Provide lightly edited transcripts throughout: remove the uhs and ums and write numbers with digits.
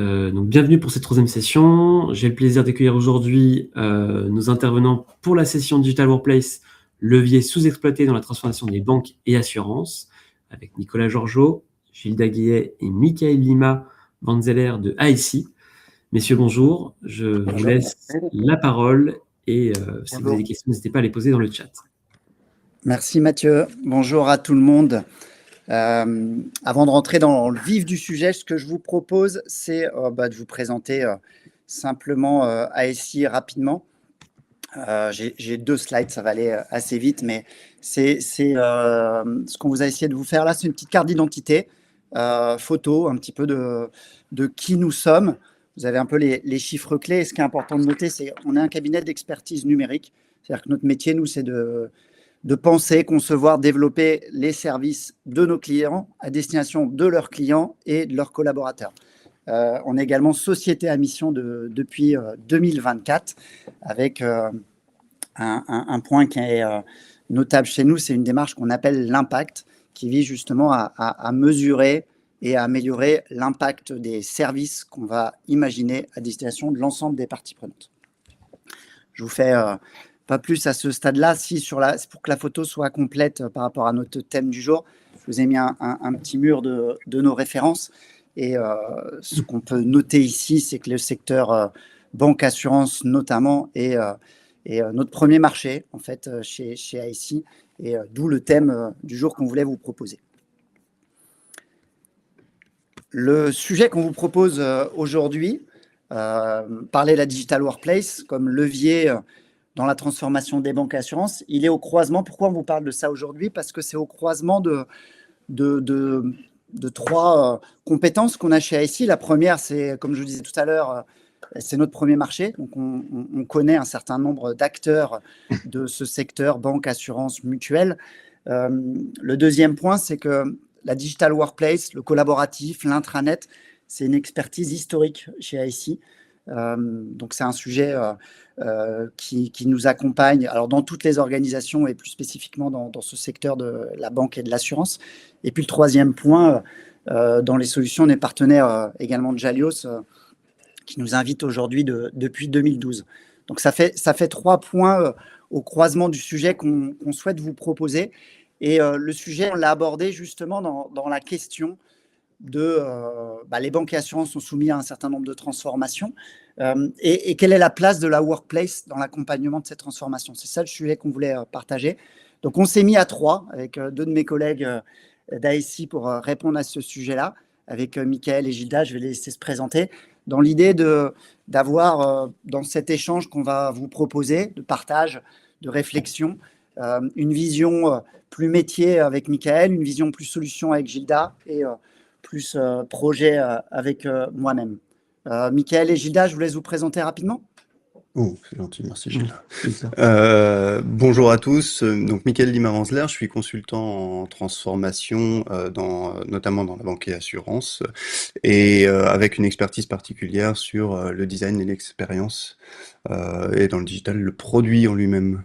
Donc bienvenue pour cette troisième session. J'ai le plaisir d'accueillir aujourd'hui nos intervenants pour la session Digital Workplace, levier sous-exploité dans la transformation des banques et assurances, avec Nicolas Georgeot, Gilles Daguillet et Michael Lima Vanzeller de ASI. Messieurs, bonjour. Je vous laisse la parole et si vous avez des questions, n'hésitez pas à les poser dans le chat. Merci Mathieu. Bonjour à tout le monde. Avant de rentrer dans le vif du sujet, ce que je vous propose, c'est de vous présenter simplement ASI rapidement. J'ai 2 slides, ça va aller assez vite, mais c'est ce qu'on vous a essayé de vous faire là, c'est une petite carte d'identité, photo, un petit peu de qui nous sommes. Vous avez un peu les chiffres clés. Et ce qui est important de noter, c'est qu'on est un cabinet d'expertise numérique. C'est-à-dire que notre métier, nous, c'est de penser, concevoir, développer les services de nos clients à destination de leurs clients et de leurs collaborateurs. On est également société à mission depuis 2024 avec un point qui est notable chez nous, c'est une démarche qu'on appelle l'impact, qui vise justement à mesurer et à améliorer l'impact des services qu'on va imaginer à destination de l'ensemble des parties prenantes. Je vous fais pas plus à ce stade-là. Pour que la photo soit complète par rapport à notre thème du jour, je vous ai mis un petit mur de nos références. Et ce qu'on peut noter ici, c'est que le secteur banque assurance notamment est notre premier marché en fait chez ASI, et d'où le thème du jour qu'on voulait vous proposer. Le sujet qu'on vous propose aujourd'hui, parler de la Digital Workplace comme levier dans la transformation des banques et assurances, il est au croisement. Pourquoi on vous parle de ça aujourd'hui? Parce que c'est au croisement de 3 compétences qu'on a chez ASI. La première, c'est, comme je vous disais tout à l'heure, c'est notre premier marché. Donc, on connaît un certain nombre d'acteurs de ce secteur, banque, assurance, mutuelle. Le deuxième point, c'est que la Digital Workplace, le collaboratif, l'intranet, c'est une expertise historique chez ASI. Donc, c'est un sujet qui nous accompagne alors, dans toutes les organisations et plus spécifiquement dans ce secteur de la banque et de l'assurance. Et puis, le troisième point, dans les solutions, on est partenaire également de Jalios, qui nous invite aujourd'hui depuis 2012. Donc, ça fait 3 points au croisement du sujet qu'on souhaite vous proposer. Et le sujet, on l'a abordé justement dans la question de les banques et assurances sont soumises à un certain nombre de transformations. Et quelle est la place de la workplace dans l'accompagnement de ces transformations? C'est ça le sujet qu'on voulait partager. Donc, on s'est mis à 3 avec 2 de mes collègues d'ASI pour répondre à ce sujet-là. Avec Michael et Gilda, je vais les laisser se présenter dans l'idée d'avoir dans cet échange qu'on va vous proposer, de partage, de réflexion, une vision plus métier avec Michael, une vision plus solution avec Gilda et plus projet avec moi-même. Michael et Gilda, je vous laisse vous présenter rapidement. Oh, c'est gentil, merci Gilles. Bonjour à tous, donc Michael Lima Vanzeller, je suis consultant en transformation notamment dans la banque et assurance et avec une expertise particulière sur le design et l'expérience et dans le digital, le produit en lui-même.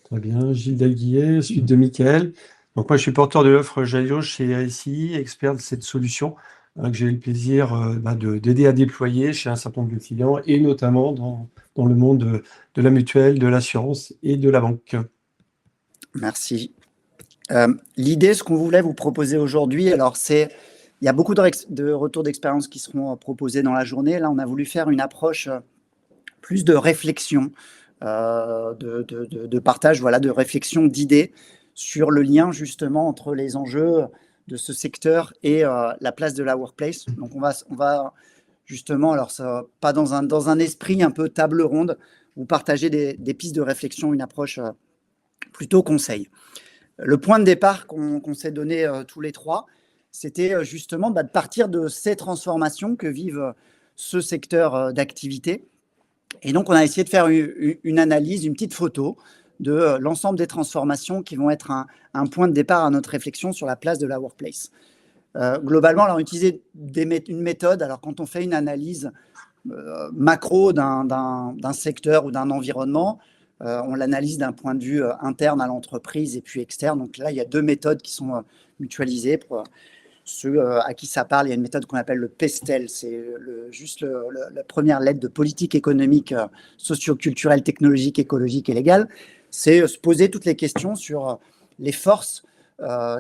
Très bien, Gilles Daguillet, suite de Michael. Donc moi je suis porteur de l'offre Jalios chez ASI, expert de cette solution que j'ai eu le plaisir d'aider à déployer chez un certain nombre de clients et notamment dans le monde de la mutuelle, de l'assurance et de la banque. Merci. L'idée, ce qu'on voulait vous proposer aujourd'hui, alors il y a beaucoup de retours d'expérience qui seront proposés dans la journée. Là, on a voulu faire une approche plus de réflexion, de partage, de réflexion, d'idées sur le lien justement entre les enjeux de ce secteur et la place de la workplace. Donc, on va justement, alors ça, pas dans un esprit un peu table ronde, vous partager des pistes de réflexion, une approche plutôt conseil. Le point de départ qu'on s'est donné tous les 3, c'était justement de partir de ces transformations que vivent ce secteur d'activité. Et donc, on a essayé de faire une analyse, une petite photo de l'ensemble des transformations qui vont être un point de départ à notre réflexion sur la place de la workplace. Globalement, on a utilisé une méthode. Alors, quand on fait une analyse macro d'un secteur ou d'un environnement, on l'analyse d'un point de vue interne à l'entreprise et puis externe. Donc là, il y a 2 méthodes qui sont mutualisées. ceux à qui ça parle, il y a une méthode qu'on appelle le PESTEL, c'est juste la première lettre de politique économique, socio-culturelle, technologique, écologique et légale. C'est se poser toutes les questions sur les forces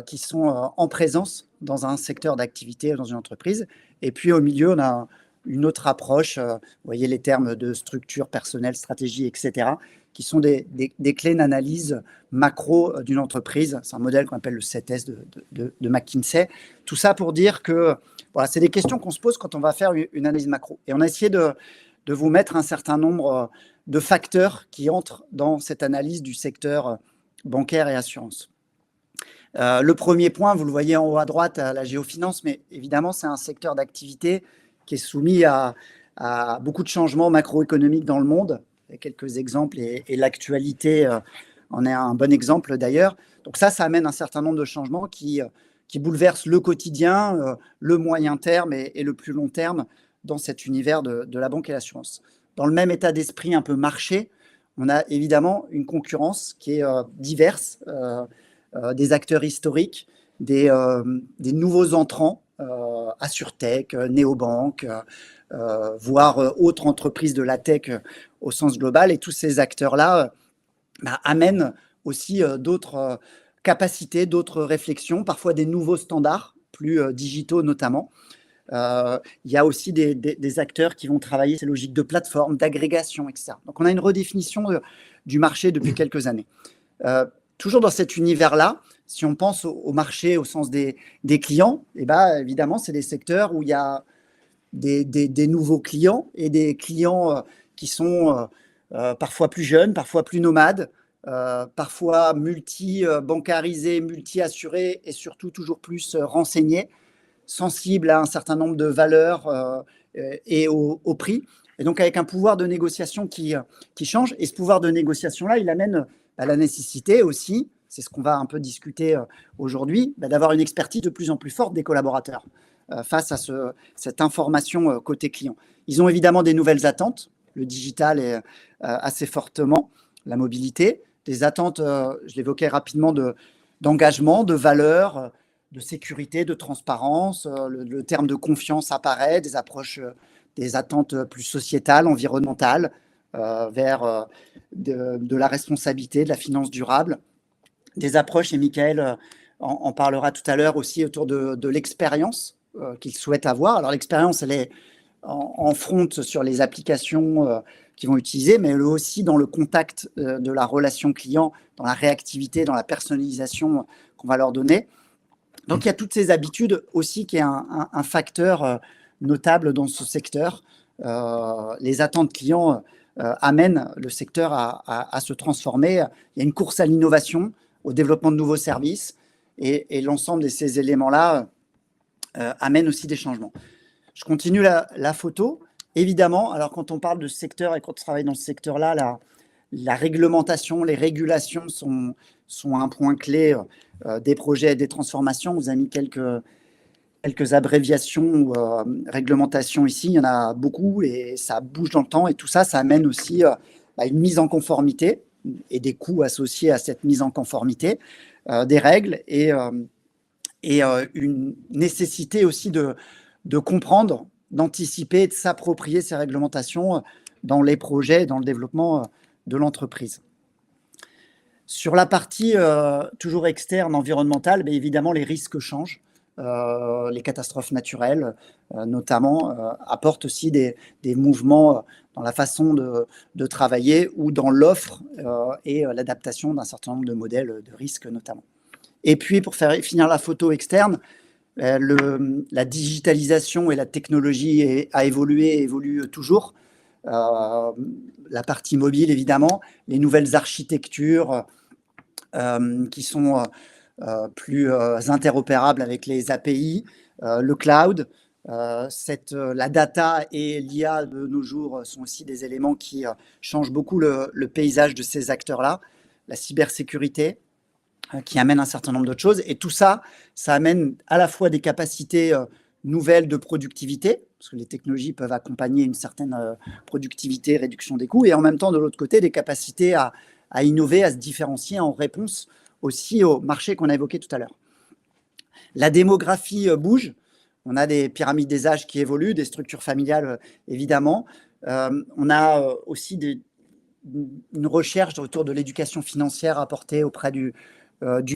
qui sont en présence dans un secteur d'activité, dans une entreprise. Et puis au milieu, on a une autre approche, vous voyez les termes de structure, personnel, stratégie, etc., qui sont des clés d'analyse macro d'une entreprise. C'est un modèle qu'on appelle le 7S de McKinsey. Tout ça pour dire que voilà, c'est des questions qu'on se pose quand on va faire une analyse macro. Et on a essayé de vous mettre un certain nombre de facteurs qui entrent dans cette analyse du secteur bancaire et assurance. Le premier point, vous le voyez en haut à droite, à la géofinance, mais évidemment, c'est un secteur d'activité qui est soumis à beaucoup de changements macroéconomiques dans le monde. Il y a quelques exemples et l'actualité en est un bon exemple d'ailleurs. Donc ça amène un certain nombre de changements qui bouleversent le quotidien, le moyen terme et le plus long terme dans cet univers de la banque et l'assurance. Dans le même état d'esprit un peu marché, on a évidemment une concurrence qui est diverse, des acteurs historiques, des nouveaux entrants, AssureTech, Néobank, voire autres entreprises de la tech au sens global. Et tous ces acteurs-là amènent aussi d'autres capacités, d'autres réflexions, parfois des nouveaux standards, plus digitaux notamment. Il y a aussi des acteurs qui vont travailler ces logiques de plateforme, d'agrégation, etc. Donc on a une redéfinition du marché depuis quelques années. Toujours dans cet univers-là, si on pense au marché au sens des clients, évidemment, c'est des secteurs où il y a des nouveaux clients et des clients qui sont parfois plus jeunes, parfois plus nomades, parfois multi-bancarisés, multi-assurés et surtout toujours plus renseignés, sensibles à un certain nombre de valeurs et au prix. Et donc avec un pouvoir de négociation qui change. Et ce pouvoir de négociation-là, il amène à la nécessité aussi, c'est ce qu'on va un peu discuter aujourd'hui, d'avoir une expertise de plus en plus forte des collaborateurs face à cette information côté client. Ils ont évidemment des nouvelles attentes. Le digital est assez fortement, la mobilité, des attentes, je l'évoquais rapidement, d'engagement, de valeur, de sécurité, de transparence. Le terme de confiance apparaît, des approches, des attentes plus sociétales, environnementales, vers de la responsabilité, de la finance durable. Des approches, et Michael en parlera tout à l'heure aussi, autour de l'expérience qu'ils souhaitent avoir. Alors l'expérience, elle est en front sur les applications qu'ils vont utiliser, mais elle est aussi dans le contact de la relation client, dans la réactivité, dans la personnalisation qu'on va leur donner. Donc il y a toutes ces habitudes aussi qui est un facteur notable dans ce secteur. Les attentes clients amènent le secteur à se transformer. Il y a une course à l'innovation, au développement de nouveaux services, et l'ensemble de ces éléments-là amènent aussi des changements. Je continue la photo. Évidemment, alors quand on parle de secteur et quand on travaille dans ce secteur-là, la réglementation, les régulations sont un point clé des projets et des transformations. Vous avez mis quelques abréviations ou réglementations ici. Il y en a beaucoup et ça bouge dans le temps. Et tout ça, ça amène aussi une mise en conformité et des coûts associés à cette mise en conformité, des règles et une nécessité aussi de comprendre, d'anticiper, de s'approprier ces réglementations dans les projets, dans le développement de l'entreprise. Sur la partie toujours externe, environnementale, évidemment, les risques changent. Les catastrophes naturelles, notamment, apportent aussi des mouvements dans la façon de travailler ou dans l'offre et l'adaptation d'un certain nombre de modèles de risques, notamment. Et puis, pour finir la photo externe, la digitalisation et la technologie a évolué et évolue toujours. La partie mobile, évidemment, les nouvelles architectures qui sont plus interopérables avec les API, le cloud, la data et l'IA de nos jours sont aussi des éléments qui changent beaucoup le paysage de ces acteurs-là. La cybersécurité, qui amène un certain nombre d'autres choses. Et tout ça, ça amène à la fois des capacités nouvelles de productivité, parce que les technologies peuvent accompagner une certaine productivité, réduction des coûts, et en même temps, de l'autre côté, des capacités à innover, à se différencier en réponse aussi au marché qu'on a évoqué tout à l'heure. La démographie bouge. On a des pyramides des âges qui évoluent, des structures familiales, évidemment. On a aussi une recherche autour de l'éducation financière apportée auprès du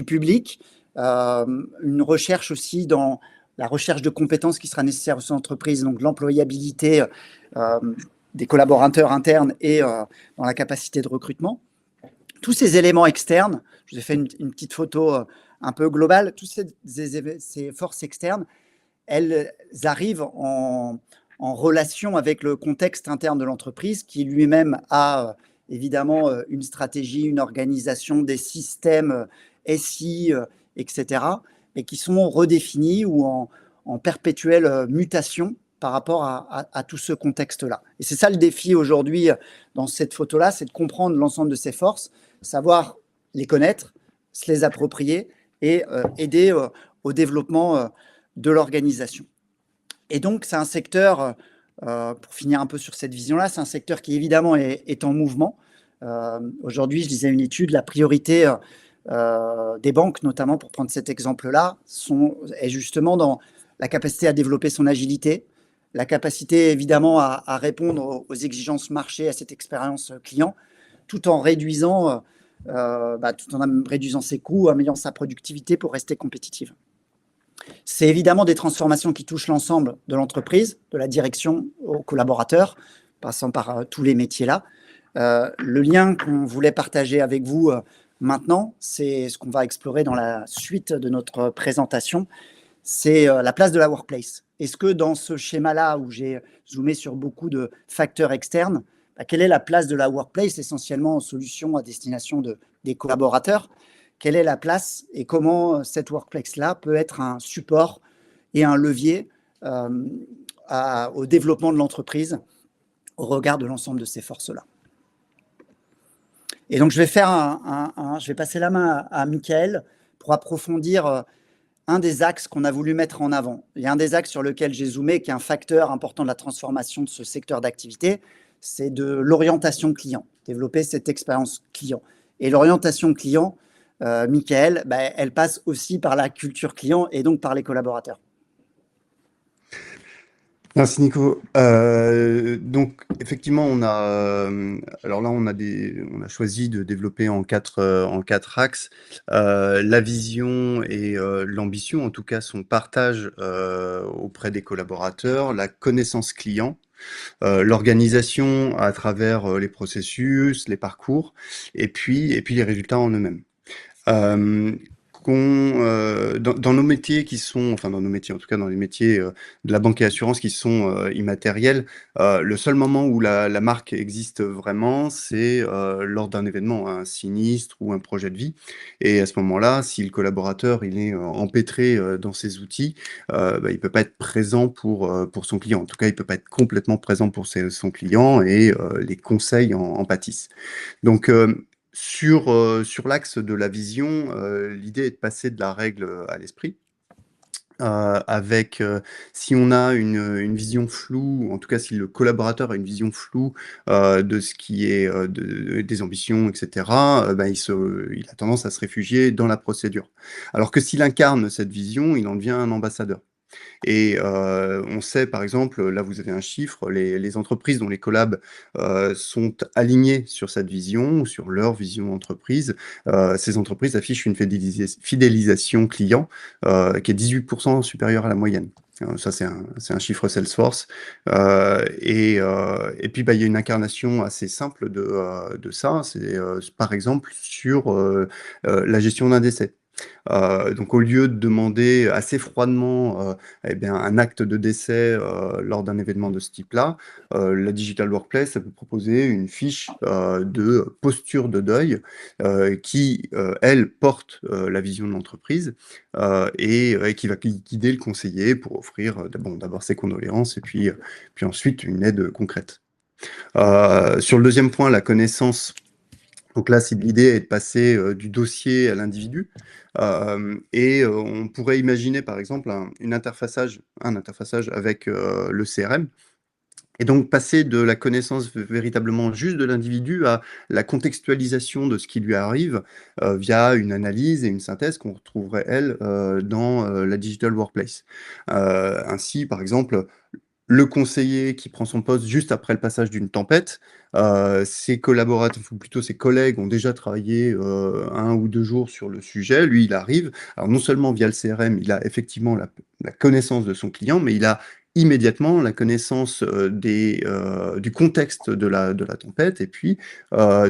public. Une recherche aussi dans la recherche de compétences qui sera nécessaire aux entreprises, donc l'employabilité des collaborateurs internes et dans la capacité de recrutement. Tous ces éléments externes, je vous ai fait une petite photo un peu globale, toutes ces forces externes, elles arrivent en relation avec le contexte interne de l'entreprise qui lui-même a évidemment une stratégie, une organisation, des systèmes SI, etc., et qui sont redéfinis ou en perpétuelle mutation par rapport à tout ce contexte-là. Et c'est ça le défi aujourd'hui dans cette photo-là, c'est de comprendre l'ensemble de ces forces, savoir les connaître, se les approprier et aider au développement de l'organisation. Et donc, c'est un secteur, pour finir un peu sur cette vision-là, c'est un secteur qui évidemment est en mouvement. Aujourd'hui, je lisais une étude, la priorité des banques, notamment pour prendre cet exemple-là, est justement dans la capacité à développer son agilité, la capacité évidemment à répondre aux exigences marché, à cette expérience client, tout en réduisant ses coûts, améliorant sa productivité pour rester compétitive. C'est évidemment des transformations qui touchent l'ensemble de l'entreprise, de la direction aux collaborateurs, passant par tous les métiers là. Le lien qu'on voulait partager avec vous maintenant, c'est ce qu'on va explorer dans la suite de notre présentation, c'est la place de la workplace. Est-ce que dans ce schéma-là où j'ai zoomé sur beaucoup de facteurs externes, quelle est la place de la workplace essentiellement en solution à destination des collaborateurs? Quelle est la place et comment cette workplace-là peut être un support et un levier au développement de l'entreprise au regard de l'ensemble de ces forces-là. Et donc, je vais passer la main à Michael pour approfondir un des axes qu'on a voulu mettre en avant. Il y a un des axes sur lequel j'ai zoomé, qui est un facteur important de la transformation de ce secteur d'activité, c'est de l'orientation client, développer cette expérience client. Et l'orientation client, Michael, elle passe aussi par la culture client et donc par les collaborateurs. Merci Nico. Donc effectivement, alors là on a choisi de développer en quatre axes. La vision et l'ambition, en tout cas son partage auprès des collaborateurs, la connaissance client, l'organisation à travers les processus, les parcours, et puis les résultats en eux-mêmes. Dans nos métiers qui sont, enfin dans nos métiers, en tout cas dans les métiers de la banque et assurance qui sont immatériels, le seul moment où la marque existe vraiment, c'est lors d'un événement, un sinistre ou un projet de vie. Et à ce moment-là, si le collaborateur il est empêtré dans ses outils, il peut pas être présent pour son client. En tout cas, il peut pas être complètement présent pour son client et les conseils en pâtissent. Donc sur l'axe de la vision, l'idée est de passer de la règle à l'esprit. Avec si on a une vision floue, ou en tout cas si le collaborateur a une vision floue de ce qui est des ambitions, etc., il a tendance à se réfugier dans la procédure. Alors que s'il incarne cette vision, il en devient un ambassadeur. Et on sait, par exemple, là vous avez un chiffre, les entreprises dont les collabs sont alignés sur cette vision, ou sur leur vision d'entreprise, ces entreprises affichent une fidélisation client qui est 18% supérieure à la moyenne. Ça, c'est un chiffre Salesforce. Et puis, il y a une incarnation assez simple de ça. C'est par exemple sur la gestion d'un décès. Donc au lieu de demander assez froidement un acte de décès lors d'un événement de ce type-là, la Digital Workplace peut proposer une fiche de posture de deuil qui, elle, porte la vision de l'entreprise et qui va guider le conseiller pour offrir d'abord ses condoléances et puis ensuite une aide concrète. Sur le deuxième point, la connaissance. Donc là, l'idée est de passer du dossier à l'individu. On pourrait imaginer, par exemple, un interfaçage avec le CRM. Et donc passer de la connaissance véritablement juste de l'individu à la contextualisation de ce qui lui arrive via une analyse et une synthèse qu'on retrouverait, elle, dans la Digital Workplace. Ainsi, par exemple, le conseiller qui prend son poste juste après le passage d'une tempête, ses collaborateurs, ou plutôt ses collègues ont déjà travaillé 1 ou 2 jours sur le sujet. Lui, il arrive, alors non seulement via le CRM, il a effectivement la connaissance de son client, mais il a immédiatement la connaissance du contexte de la tempête et puis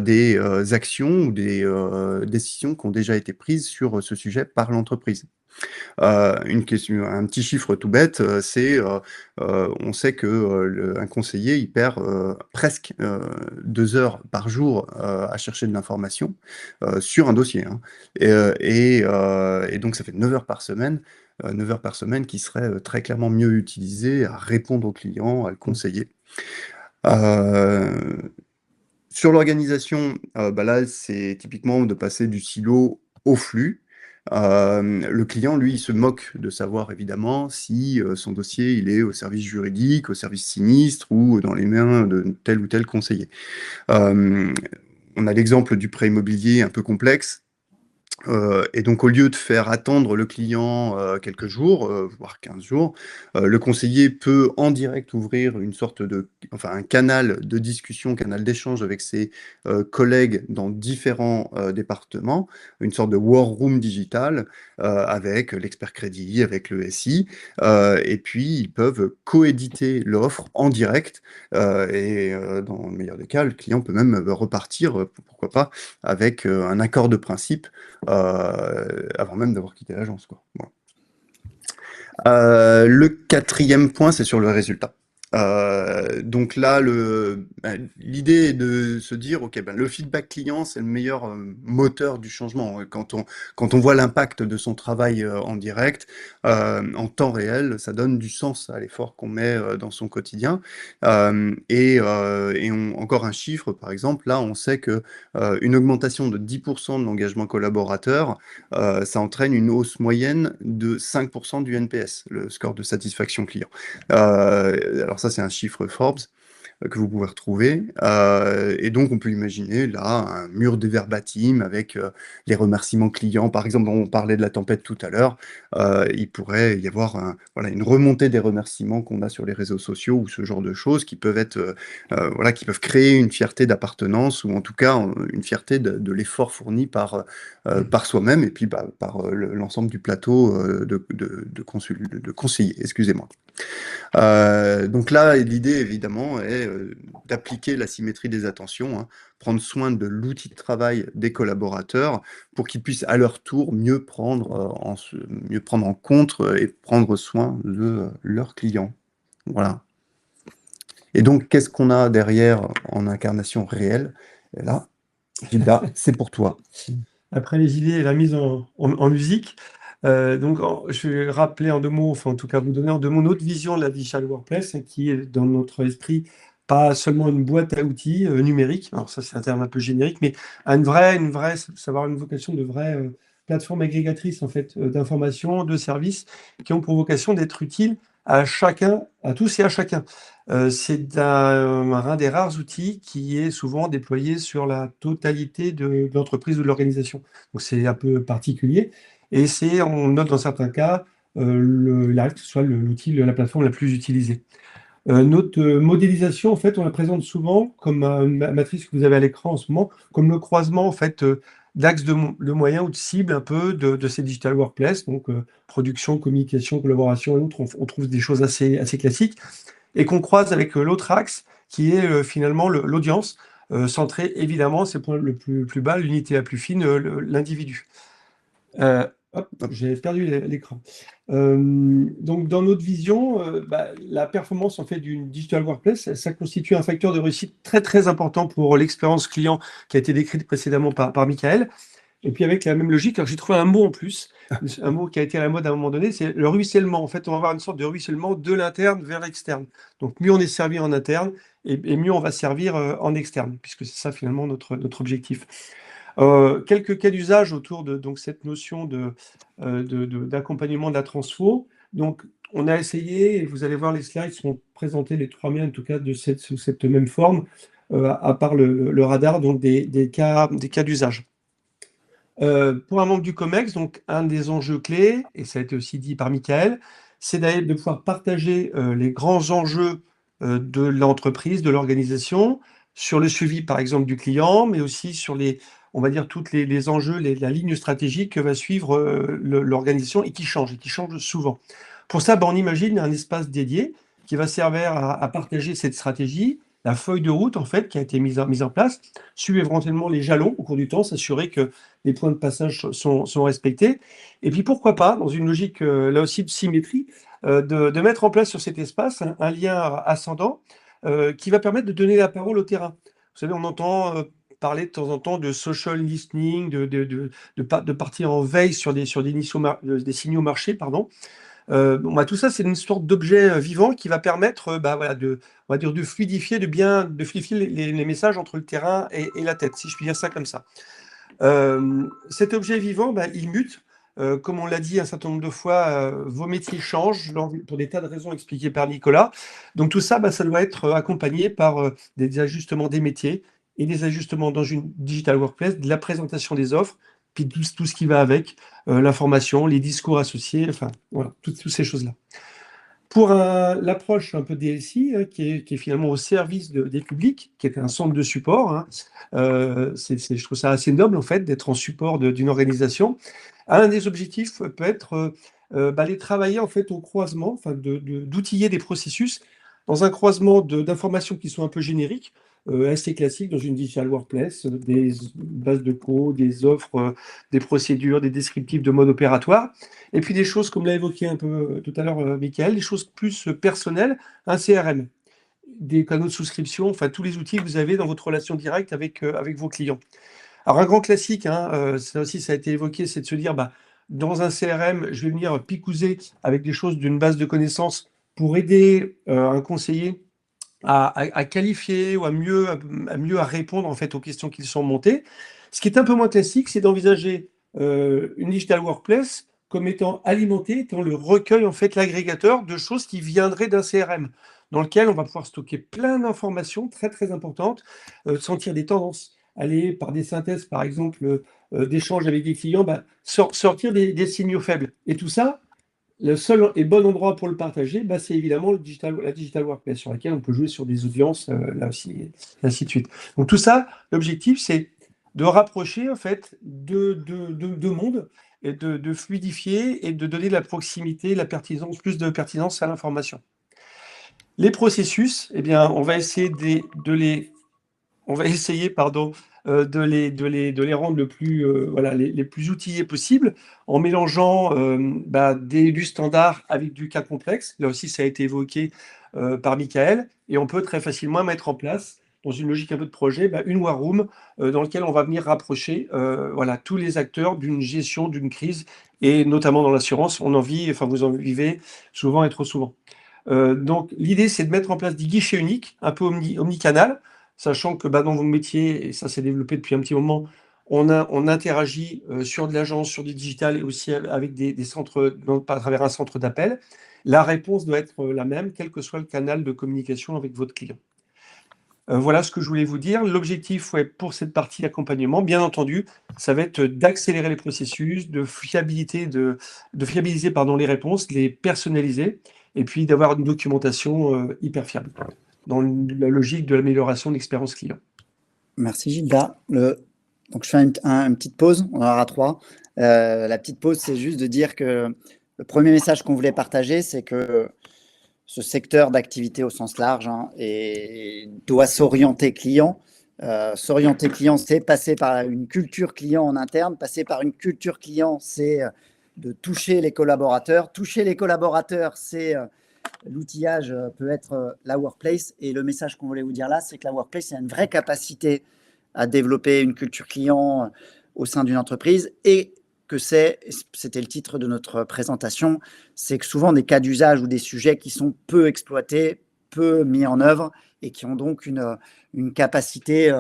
des actions ou des décisions qui ont déjà été prises sur ce sujet par l'entreprise. Une question, un petit chiffre tout bête, on sait que un conseiller, il perd presque 2 heures par jour à chercher de l'information sur un dossier. Hein. Et donc, ça fait 9 heures par semaine. 9 heures par semaine qui seraient très clairement mieux utilisées à répondre aux clients, à le conseiller. Sur l'organisation, là, c'est typiquement de passer du silo au flux. Le client, lui, il se moque de savoir évidemment si son dossier il est au service juridique, au service sinistre ou dans les mains de tel ou tel conseiller. On a l'exemple du prêt immobilier un peu complexe. Et donc, au lieu de faire attendre le client quelques jours, voire 15 jours, le conseiller peut en direct ouvrir un canal de discussion, canal d'échange avec ses collègues dans différents départements, une sorte de war room digital avec l'expert crédit, avec le SI, et puis ils peuvent coéditer l'offre en direct, dans le meilleur des cas, le client peut même repartir, pourquoi pas, avec un accord de principe avant même d'avoir quitté l'agence, quoi. Voilà. Le 4e point, c'est sur le résultat. Donc là, l'idée est de se dire, ok, le feedback client, c'est le meilleur moteur du changement. Quand on voit l'impact de son travail en direct, en temps réel, ça donne du sens à l'effort qu'on met dans son quotidien. Encore un chiffre, par exemple, là, on sait que une augmentation de 10% de l'engagement collaborateur, ça entraîne une hausse moyenne de 5% du NPS, le score de satisfaction client. Alors ça, c'est un chiffre Forbes que vous pouvez retrouver. Et donc, on peut imaginer là un mur de verbatim avec les remerciements clients. Par exemple, on parlait de la tempête tout à l'heure. Il pourrait y avoir une remontée des remerciements qu'on a sur les réseaux sociaux ou ce genre de choses qui peuvent être, qui peuvent créer une fierté d'appartenance ou en tout cas une fierté de l'effort fourni par soi-même et puis par l'ensemble du plateau de conseillers. Excusez-moi. Donc là, l'idée, évidemment, est d'appliquer la symétrie des attentions, hein, prendre soin de l'outil de travail des collaborateurs pour qu'ils puissent à leur tour mieux prendre en compte et prendre soin de leurs clients. Voilà. Et donc, qu'est-ce qu'on a derrière en incarnation réelle? Et là, Gilda, c'est pour toi. Après les idées et la mise en musique, je vais rappeler en 2 mots, enfin en tout cas vous donner en 2 mots notre vision de la Digital Workplace, qui est dans notre esprit pas seulement une boîte à outils numérique, alors ça c'est un terme un peu générique, mais une vraie, savoir une vocation de vraie plateforme agrégatrice en fait d'informations, de services qui ont pour vocation d'être utiles à chacun, à tous et à chacun. C'est un des rares outils qui est souvent déployé sur la totalité de l'entreprise ou de l'organisation. Donc c'est un peu particulier et on note dans certains cas, il arrive que ce soit l'outil, la plateforme la plus utilisée. Notre modélisation, en fait, on la présente souvent comme une matrice que vous avez à l'écran en ce moment, comme le croisement en fait d'axes de moyens ou de cibles un peu de ces digital workplace, donc production, communication, collaboration et autres, on trouve des choses assez classiques et qu'on croise avec l'autre axe qui est finalement l'audience, centrée évidemment, c'est le point le plus bas, l'unité la plus fine, l'individu. J'ai perdu l'écran. Donc dans notre vision, la performance en fait d'une digital workplace, ça constitue un facteur de réussite très très important pour l'expérience client qui a été décrite précédemment par Michael. Et puis avec la même logique, alors j'ai trouvé un mot en plus, un mot qui a été à la mode à un moment donné, c'est le ruissellement. En fait, on va avoir une sorte de ruissellement de l'interne vers l'externe. Donc mieux on est servi en interne et mieux on va servir en externe, puisque c'est ça finalement notre objectif. Quelques cas d'usage autour de donc, cette notion d'accompagnement de la transfo. Donc, on a essayé, et vous allez voir les slides seront présentés, les 3 miens en tout cas, sous cette même forme, à part le radar, donc des cas d'usage. Pour un membre du COMEX, donc un des enjeux clés, et ça a été aussi dit par Michael, c'est de pouvoir partager les grands enjeux de l'entreprise, de l'organisation, sur le suivi par exemple du client, mais aussi sur on va dire, tous les enjeux, la ligne stratégique que va suivre l'organisation et qui change souvent. Pour ça, on imagine un espace dédié qui va servir à partager cette stratégie, la feuille de route en fait qui a été mise en place, suivre éventuellement les jalons au cours du temps, s'assurer que les points de passage sont respectés. Et puis pourquoi pas, dans une logique là aussi de symétrie, de mettre en place sur cet espace un lien ascendant qui va permettre de donner la parole au terrain. Vous savez, on entend parler de temps en temps de social listening, de partir en veille sur des signaux marchés, pardon. Tout ça, c'est une sorte d'objet vivant qui va permettre on va dire, de fluidifier, les messages entre le terrain et la tête, si je puis dire ça comme ça. Cet objet vivant, il mute. Comme on l'a dit un certain nombre de fois, vos métiers changent pour des tas de raisons expliquées par Nicolas. Donc tout ça, ça doit être accompagné par des ajustements des métiers et des ajustements dans une digital workplace, de la présentation des offres, puis tout ce qui va avec, l'information, les discours associés, enfin voilà, toutes ces choses-là. Pour l'approche un peu DSI, qui est finalement au service des publics, qui est un centre de support, hein, je trouve ça assez noble en fait d'être en support d'une organisation. Un des objectifs peut être les travailler en fait au croisement, enfin d'outiller des processus dans un croisement d'informations qui sont un peu génériques, assez classiques dans une digital workplace, des bases de code, des offres, des procédures, des descriptifs de mode opératoire, et puis des choses comme l'a évoqué un peu tout à l'heure Michael, des choses plus personnelles, un CRM, des canaux de souscription, enfin tous les outils que vous avez dans votre relation directe avec vos clients. Alors un grand classique, ça aussi ça a été évoqué, c'est de se dire, dans un CRM, je vais venir picouser avec des choses d'une base de connaissances pour aider un conseiller à qualifier ou à mieux répondre en fait aux questions qui sont montées. Ce qui est un peu moins classique, c'est d'envisager une digital workplace comme étant alimentée, étant le recueil, en fait, l'agrégateur de choses qui viendraient d'un CRM, dans lequel on va pouvoir stocker plein d'informations très très importantes, sentir des tendances, aller par des synthèses, par exemple, d'échanges avec des clients, sortir des signaux faibles. Et tout ça, le seul et bon endroit pour le partager, c'est évidemment la digital workplace, sur laquelle on peut jouer sur des audiences, là aussi, et ainsi de suite. Donc tout ça, l'objectif, c'est de rapprocher en fait deux mondes, et de fluidifier et de donner de la proximité, plus de pertinence à l'information. Les processus, on va essayer de les rendre les plus outillés possibles, en mélangeant du standard avec du cas complexe. Là aussi, ça a été évoqué par Michael, et on peut très facilement mettre en place, dans une logique un peu de projet, une war room dans laquelle on va venir rapprocher tous les acteurs d'une gestion d'une crise, et notamment dans l'assurance, vous en vivez souvent et trop souvent. Donc l'idée, c'est de mettre en place des guichets uniques, un peu omnicanal, sachant que dans vos métiers, et ça s'est développé depuis un petit moment, on interagit sur de l'agence, sur du digital, et aussi avec des centres, à travers un centre d'appel. La réponse doit être la même, quel que soit le canal de communication avec votre client. Voilà ce que je voulais vous dire. L'objectif pour cette partie accompagnement, bien entendu, ça va être d'accélérer les processus, de fiabiliser les réponses, les personnaliser, et puis d'avoir une documentation hyper fiable, dans la logique de l'amélioration de l'expérience client. Merci Gilda. Donc je fais une petite pause, on en aura 3. La petite pause, c'est juste de dire que le premier message qu'on voulait partager, c'est que ce secteur d'activité au sens large doit s'orienter client. S'orienter client, c'est passer par une culture client en interne. Passer par une culture client, c'est de toucher les collaborateurs. Toucher les collaborateurs, c'est l'outillage peut être la workplace. Et le message qu'on voulait vous dire là, c'est que la workplace a une vraie capacité à développer une culture client au sein d'une entreprise, et que c'était le titre de notre présentation, c'est que souvent des cas d'usage ou des sujets qui sont peu exploités, peu mis en œuvre, et qui ont donc une capacité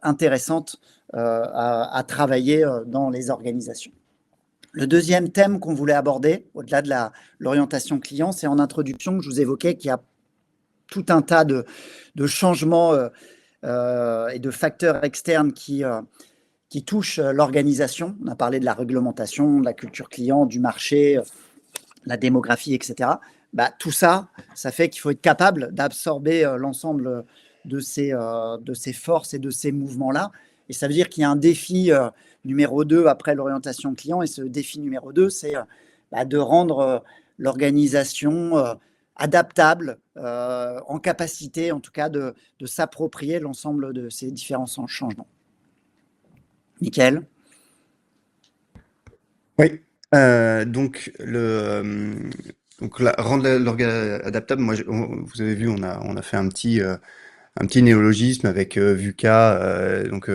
intéressante à travailler dans les organisations. Le deuxième thème qu'on voulait aborder, au-delà de l'orientation client, c'est en introduction que je vous évoquais qu'il y a tout un tas de changements et de facteurs externes qui touchent l'organisation. On a parlé de la réglementation, de la culture client, du marché, la démographie, etc. Tout ça, ça fait qu'il faut être capable d'absorber l'ensemble de ces forces et de ces mouvements-là. Et ça veut dire qu'il y a un défi numéro 2 après l'orientation client. Et ce défi numéro 2, c'est de rendre l'organisation adaptable, en capacité en tout cas de s'approprier l'ensemble de ces différents changements. Mickaël? Oui, donc rendre l'orga adaptable, vous avez vu, on a fait un petit néologisme avec VUCA, donc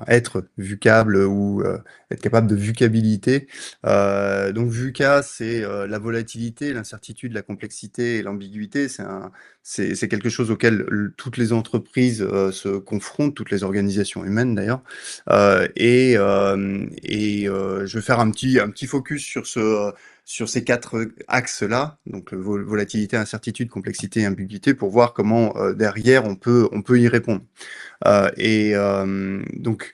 être vucable ou être capable de vucabilité. Donc VUCA, c'est la volatilité, l'incertitude, la complexité et l'ambiguïté. C'est quelque chose auquel toutes les entreprises se confrontent, toutes les organisations humaines d'ailleurs. Je vais faire un petit focus sur ces 4 axes-là, donc volatilité, incertitude, complexité et ambiguïté, pour voir comment derrière on peut y répondre. Donc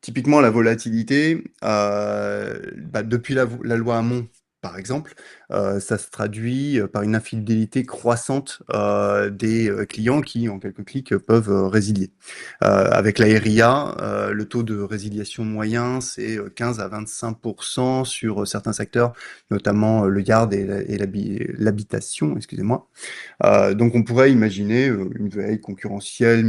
typiquement la volatilité, depuis la loi Hamon, par exemple, ça se traduit par une infidélité croissante des clients qui, en quelques clics, peuvent résilier. Avec la RIA, le taux de résiliation moyen, c'est 15 à 25% sur certains secteurs, notamment le yard et l'habitation, excusez-moi. Donc on pourrait imaginer une veille concurrentielle,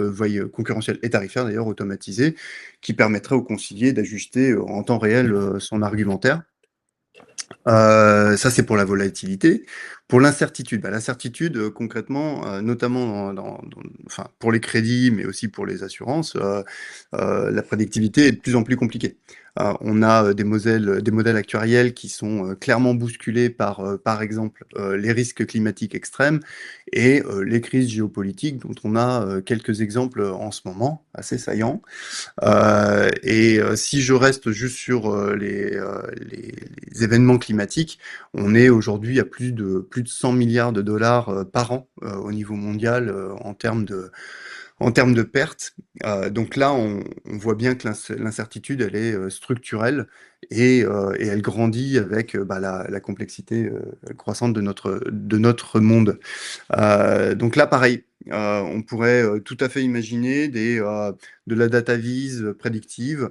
veille concurrentielle et tarifaire d'ailleurs automatisée, qui permettrait au conseiller d'ajuster en temps réel son argumentaire. Ça, c'est pour la volatilité. Pour l'incertitude, l'incertitude, concrètement, notamment enfin, pour les crédits, mais aussi pour les assurances, la prédictivité est de plus en plus compliquée. On a des modèles actuariels qui sont clairement bousculés par exemple, les risques climatiques extrêmes et les crises géopolitiques dont on a quelques exemples en ce moment, assez saillants. Si je reste juste sur les événements climatiques, on est aujourd'hui à plus de 100 milliards de dollars par an au niveau mondial en termes de pertes. Donc là, on voit bien que l'incertitude, elle est structurelle et elle grandit avec la complexité croissante de notre monde. Donc là, pareil, on pourrait tout à fait imaginer de la data vise prédictive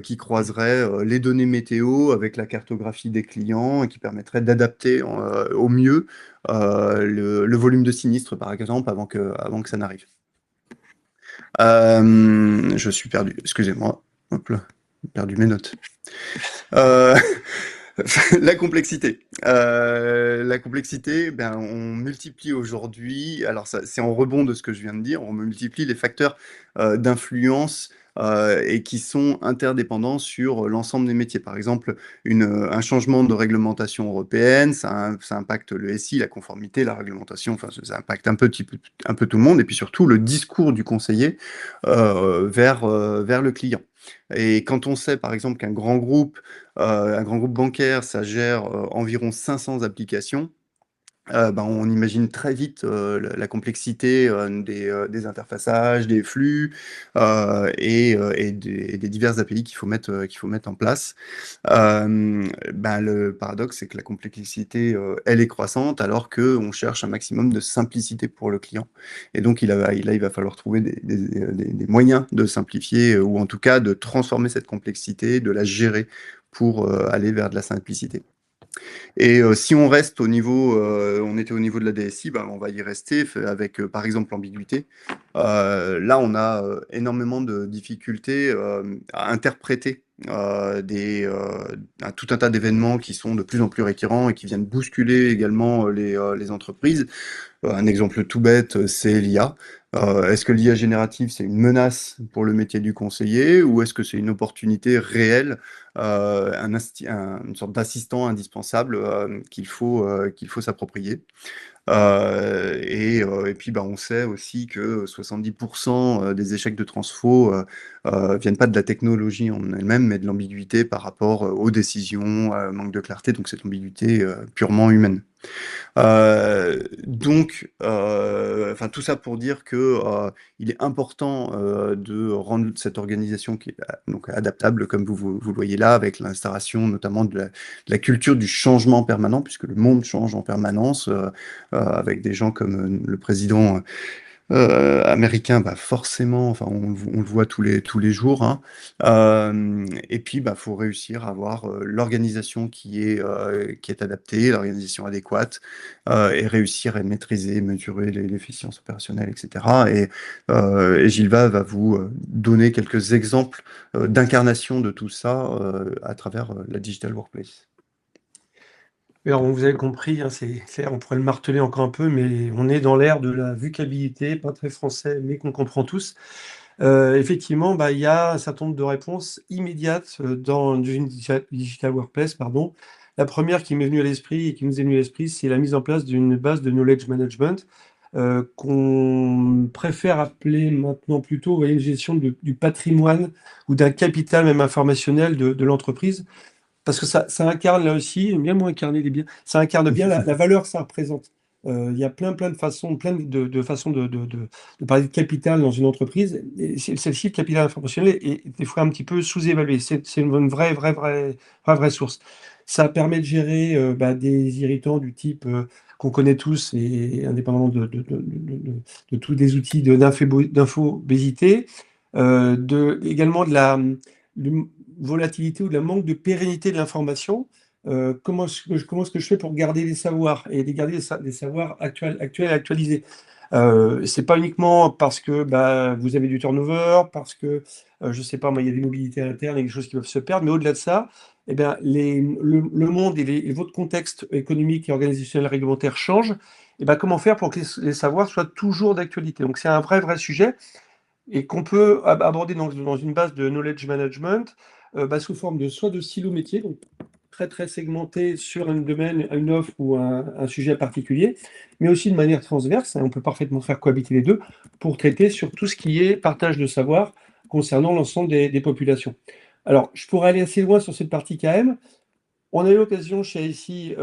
qui croiserait les données météo avec la cartographie des clients et qui permettrait d'adapter au mieux le volume de sinistres, par exemple, avant que ça n'arrive. Je suis perdu, excusez-moi. Hop là, j'ai perdu mes notes. La complexité. La complexité, on multiplie aujourd'hui, alors c'est en rebond de ce que je viens de dire, on multiplie les facteurs d'influence et qui sont interdépendants sur l'ensemble des métiers. Par exemple, un changement de réglementation européenne, ça impacte le SI, la conformité, la réglementation, enfin ça impacte un peu tout le monde, et puis surtout le discours du conseiller vers le client. Et quand on sait par exemple qu'un grand groupe bancaire, ça gère environ 500 applications, on imagine très vite la complexité des interfaçages, des flux et des divers API qu'il faut mettre en place. Le paradoxe, c'est que la complexité, elle est croissante alors qu'on cherche un maximum de simplicité pour le client. Et donc, il va falloir trouver des moyens de simplifier ou en tout cas de transformer cette complexité, de la gérer pour aller vers de la simplicité. Et si on reste on était au niveau de la DSI, on va y rester avec, par exemple, l'ambiguïté. Là, on a énormément de difficultés à interpréter tout un tas d'événements qui sont de plus en plus récurrents et qui viennent bousculer également les entreprises. Un exemple tout bête, c'est l'IA. Est-ce que l'IA générative, c'est une menace pour le métier du conseiller ou est-ce que c'est une opportunité réelle, une sorte d'assistant indispensable qu'il faut s'approprier? Et puis, bah, on sait aussi que 70% des échecs de transfo viennent pas de la technologie en elle-même, mais de l'ambiguïté par rapport aux décisions, manque de clarté, donc cette ambiguïté purement humaine. Enfin, tout ça pour dire que il est important de rendre cette organisation qui est donc adaptable, comme vous le voyez là, avec l'instauration notamment de la culture du changement permanent, puisque le monde change en permanence, avec des gens comme le président américain, bah forcément, enfin on le voit tous les jours, hein. Et puis bah faut réussir à avoir l'organisation qui est adaptée, l'organisation adéquate, et réussir à maîtriser, mesurer l'efficience opérationnelle, etc. Et Gilva va vous donner quelques exemples d'incarnation de tout ça à travers la Digital Workplace. Alors, vous avez compris, hein, c'est clair, on pourrait le marteler encore un peu, mais on est dans l'ère de la vucabilité, pas très français, mais qu'on comprend tous. Effectivement, bah, il y a un certain nombre de réponses immédiates dans une digital workplace, pardon. La première qui m'est venue à l'esprit et qui nous est venue à l'esprit, c'est la mise en place d'une base de knowledge management qu'on préfère appeler maintenant plutôt, vous voyez, une gestion du patrimoine ou d'un capital même informationnel de l'entreprise. Parce que ça incarne là aussi, bien moins incarner les biens, ça incarne bien la valeur que ça représente. Il y a plein de façons, de façons de parler de capital dans une entreprise. Et celle-ci, le capital informationnel, est des fois un petit peu sous-évalué. C'est une vraie source. Ça permet de gérer des irritants du type qu'on connaît tous, et indépendamment de tous les outils d'infobésité, également de la volatilité ou de la manque de pérennité de l'information. Comment est-ce que je fais pour garder les savoirs et garder des savoirs actuels actualisés? C'est pas uniquement parce que vous avez du turnover, parce que je sais pas, moi, il y a des mobilités internes et des choses qui peuvent se perdre, mais au-delà de ça, eh bien, le monde et votre contexte économique et organisationnel réglementaire changent. Et ben, comment faire pour que les savoirs soient toujours d'actualité? Donc c'est un vrai sujet et qu'on peut aborder dans une base de knowledge management sous forme soit de silo métier, donc très segmenté sur un domaine, une offre ou un sujet particulier, mais aussi de manière transverse, hein, on peut parfaitement faire cohabiter les deux pour traiter sur tout ce qui est partage de savoir concernant l'ensemble des populations. Alors, je pourrais aller assez loin sur cette partie KM. On a eu l'occasion chez ICI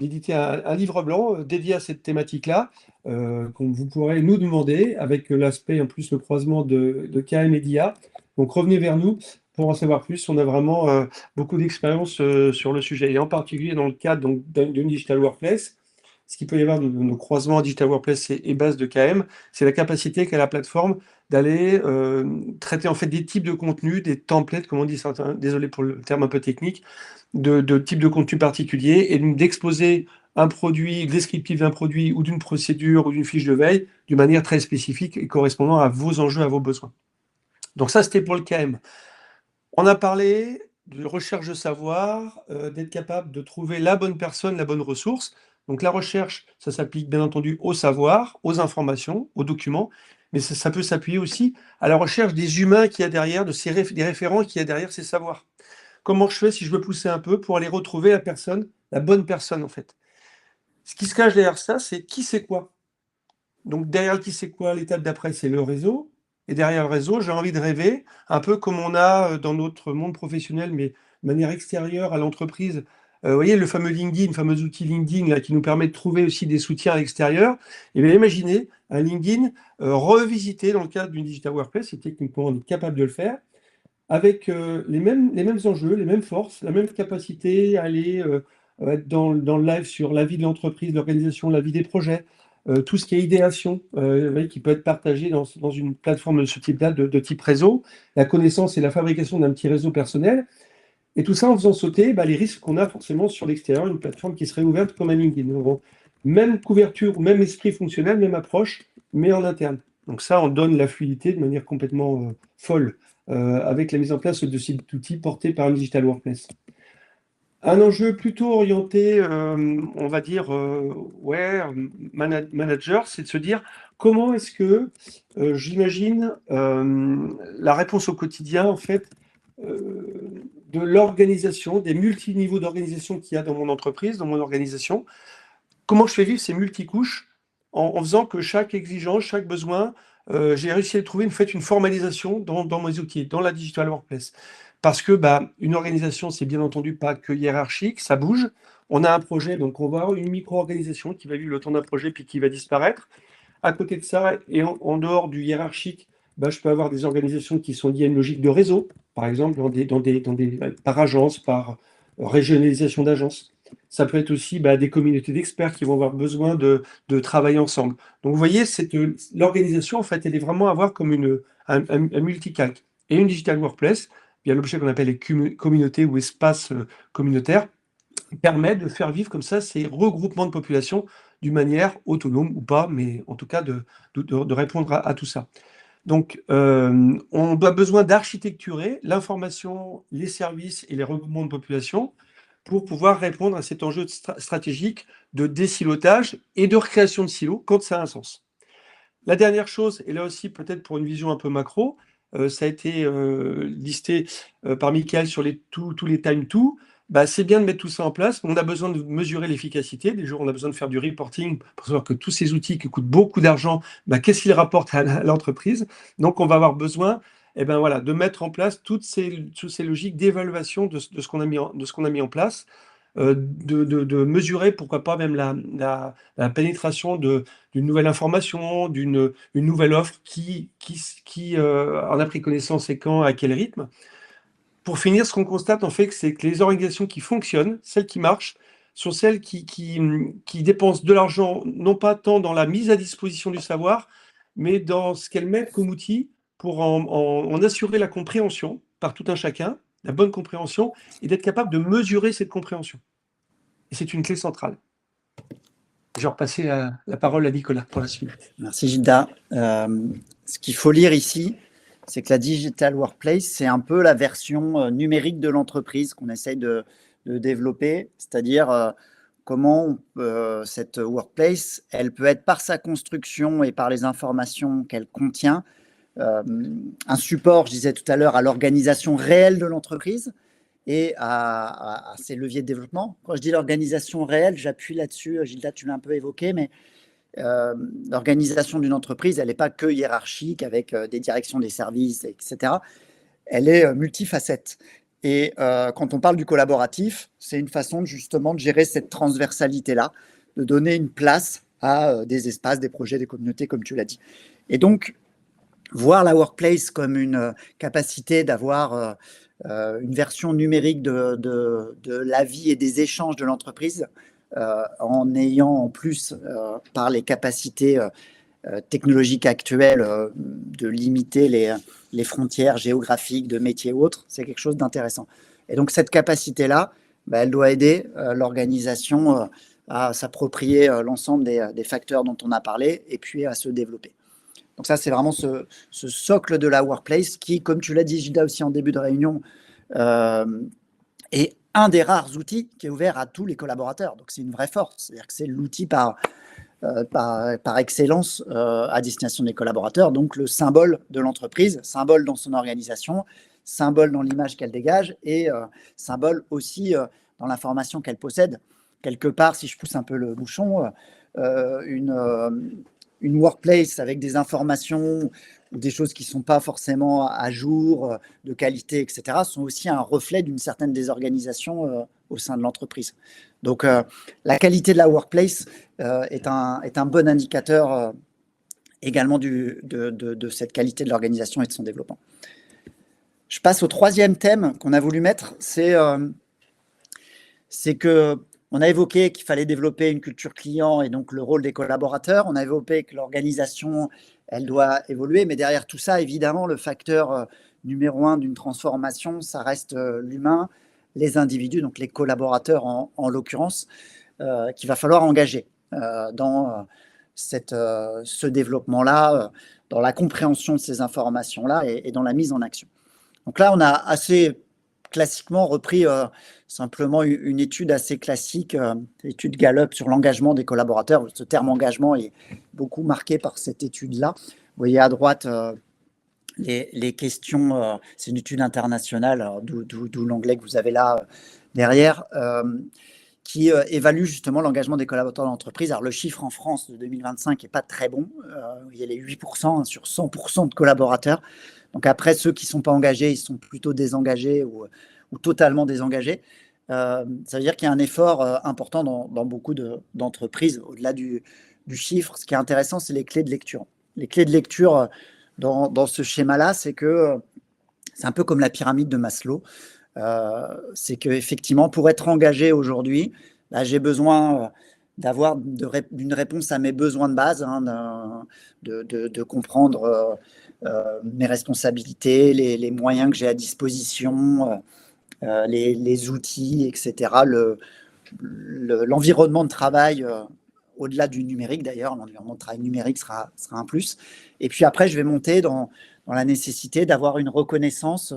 d'éditer un livre blanc dédié à cette thématique-là, qu'on vous pourrez nous demander, avec l'aspect, en plus, le croisement de KM et d'IA. Donc revenez vers nous pour en savoir plus. On a vraiment beaucoup d'expérience sur le sujet, et en particulier dans le cadre d'une Digital Workplace. Ce qu'il peut y avoir de nos croisements Digital Workplace et base de KM, c'est la capacité qu'a la plateforme d'aller traiter en fait des types de contenus, des templates, comme on dit certains, désolé pour le terme un peu technique, de types de contenu particuliers, et d'exposer un produit, le descriptif d'un produit ou d'une procédure ou d'une fiche de veille d'une manière très spécifique et correspondant à vos enjeux, à vos besoins. Donc ça, c'était pour le KM. On a parlé de recherche de savoir, d'être capable de trouver la bonne personne, la bonne ressource. Donc la recherche, ça s'applique bien entendu au savoir, aux informations, aux documents, mais ça peut s'appuyer aussi à la recherche des humains qu'il y a derrière, des référents qu'il y a derrière ces savoirs. Comment je fais si je veux pousser un peu pour aller retrouver la personne, la bonne personne en fait? Ce qui se cache derrière ça, c'est qui c'est quoi. Donc derrière le qui c'est quoi, l'étape d'après, c'est le réseau. Et derrière le réseau, j'ai envie de rêver, un peu comme on a dans notre monde professionnel, mais de manière extérieure à l'entreprise. Vous voyez le fameux LinkedIn, le fameux outil LinkedIn là, qui nous permet de trouver aussi des soutiens à l'extérieur. Et bien imaginez un LinkedIn revisité dans le cadre d'une Digital Workplace, et techniquement on est capable de le faire, avec les mêmes enjeux, les mêmes forces, la même capacité à aller être dans le live sur la vie de l'entreprise, l'organisation, la vie des projets, tout ce qui est idéation, vous voyez, qui peut être partagé dans une plateforme de ce type-là, de type réseau, la connaissance et la fabrication d'un petit réseau personnel, et tout ça en faisant sauter les risques qu'on a forcément sur l'extérieur, une plateforme qui serait ouverte comme un LinkedIn. Donc, même couverture, même esprit fonctionnel, même approche, mais en interne. Donc ça, on donne la fluidité de manière complètement folle avec la mise en place de cet outil porté par une Digital Workplace. Un enjeu plutôt orienté, on va dire, manager, c'est de se dire comment est-ce que j'imagine la réponse au quotidien, en fait, de l'organisation, des multiniveaux d'organisation qu'il y a dans mon entreprise, dans mon organisation. Comment je fais vivre ces multicouches en faisant que chaque exigence, chaque besoin, j'ai réussi à trouver une formalisation dans mes outils, dans la Digital Workplace. Parce que une organisation, c'est bien entendu pas que hiérarchique, ça bouge. On a un projet, donc on va avoir une micro-organisation qui va vivre le temps d'un projet puis qui va disparaître. À côté de ça, et en dehors du hiérarchique, je peux avoir des organisations qui sont liées à une logique de réseau, par exemple par agence, par régionalisation d'agence. Ça peut être aussi des communautés d'experts qui vont avoir besoin de travailler ensemble. Donc vous voyez, l'organisation, en fait, elle est vraiment à voir comme un multicalque. Et une digital workplace, il y a l'objet qu'on appelle les communautés ou espaces communautaires, permet de faire vivre comme ça ces regroupements de population d'une manière autonome ou pas, mais en tout cas de répondre à tout ça. Donc, on a besoin d'architecturer l'information, les services et les regroupements de population pour pouvoir répondre à cet enjeu stratégique de désilotage et de recréation de silos quand ça a un sens. La dernière chose, et là aussi peut-être pour une vision un peu macro, ça a été listé par Michael sur tous les time to. C'est bien de mettre tout ça en place, mais on a besoin de mesurer l'efficacité. Des jours, on a besoin de faire du reporting pour savoir que tous ces outils qui coûtent beaucoup d'argent, qu'est-ce qu'ils rapportent à l'entreprise. Donc, on va avoir besoin de mettre en place toutes ces logiques d'évaluation de ce qu'on a mis en place, de mesurer, pourquoi pas, même la pénétration d'une nouvelle information, une nouvelle offre qui en a pris connaissance et quand, à quel rythme. Pour finir, ce qu'on constate, en fait, c'est que les organisations qui fonctionnent, celles qui marchent, sont celles qui dépensent de l'argent, non pas tant dans la mise à disposition du savoir, mais dans ce qu'elles mettent comme outil pour en assurer la compréhension par tout un chacun, la bonne compréhension, et d'être capable de mesurer cette compréhension. Et c'est une clé centrale. Je vais repasser la parole à Nicolas pour la suite. Merci Gilda. Ce qu'il faut lire ici, c'est que la Digital Workplace, c'est un peu la version numérique de l'entreprise qu'on essaye de développer, c'est-à-dire comment cette workplace, elle peut être par sa construction et par les informations qu'elle contient, un support, je disais tout à l'heure, à l'organisation réelle de l'entreprise et à ses leviers de développement. Quand je dis l'organisation réelle, j'appuie là-dessus, Gilda, tu l'as un peu évoqué, mais l'organisation d'une entreprise, elle n'est pas que hiérarchique avec des directions des services, etc. Elle est multifacette. Et quand on parle du collaboratif, c'est une façon justement de gérer cette transversalité-là, de donner une place à des espaces, des projets, des communautés, comme tu l'as dit. Et donc, voir la workplace comme une capacité d'avoir une version numérique de la vie et des échanges de l'entreprise, en ayant en plus, par les capacités technologiques actuelles, de limiter les frontières géographiques de métiers ou autres, c'est quelque chose d'intéressant. Et donc cette capacité-là, elle doit aider l'organisation à s'approprier l'ensemble des facteurs dont on a parlé et puis à se développer. Donc ça, c'est vraiment ce socle de la workplace qui, comme tu l'as dit, Gilda, aussi en début de réunion, est un des rares outils qui est ouvert à tous les collaborateurs. Donc c'est une vraie force, c'est-à-dire que c'est l'outil par excellence à destination des collaborateurs, donc le symbole de l'entreprise, symbole dans son organisation, symbole dans l'image qu'elle dégage et symbole aussi dans l'information qu'elle possède. Quelque part, si je pousse un peu le bouchon, une workplace avec des informations ou des choses qui ne sont pas forcément à jour, de qualité, etc., sont aussi un reflet d'une certaine désorganisation au sein de l'entreprise. Donc, la qualité de la workplace est un bon indicateur également de cette qualité de l'organisation et de son développement. Je passe au troisième thème qu'on a voulu mettre, c'est que on a évoqué qu'il fallait développer une culture client et donc le rôle des collaborateurs. On a évoqué que l'organisation, elle doit évoluer. Mais derrière tout ça, évidemment, le facteur numéro 1 d'une transformation, ça reste l'humain, les individus, donc les collaborateurs en l'occurrence, qu'il va falloir engager dans ce développement-là, dans la compréhension de ces informations-là et dans la mise en action. Donc là, on a assez classiquement repris simplement une étude assez classique, l'étude Gallup sur l'engagement des collaborateurs. Ce terme engagement est beaucoup marqué par cette étude-là. Vous voyez à droite les questions, c'est une étude internationale, d'où l'anglais que vous avez là derrière, qui évalue justement l'engagement des collaborateurs de l'entreprise. Alors, le chiffre en France de 2025 n'est pas très bon. Il y a les 8% sur 100% de collaborateurs. Donc après, ceux qui ne sont pas engagés, ils sont plutôt désengagés ou totalement désengagés. Ça veut dire qu'il y a un effort important dans beaucoup d'entreprises. Au-delà du chiffre, ce qui est intéressant, c'est les clés de lecture. Les clés de lecture dans ce schéma-là, c'est que c'est un peu comme la pyramide de Maslow. C'est qu'effectivement, pour être engagé aujourd'hui, j'ai besoin d'avoir d'une réponse à mes besoins de base, de comprendre mes responsabilités, les moyens que j'ai à disposition, les outils, etc. L'environnement de travail, au-delà du numérique d'ailleurs, l'environnement de travail numérique sera un plus. Et puis après, je vais monter dans la nécessité d'avoir une reconnaissance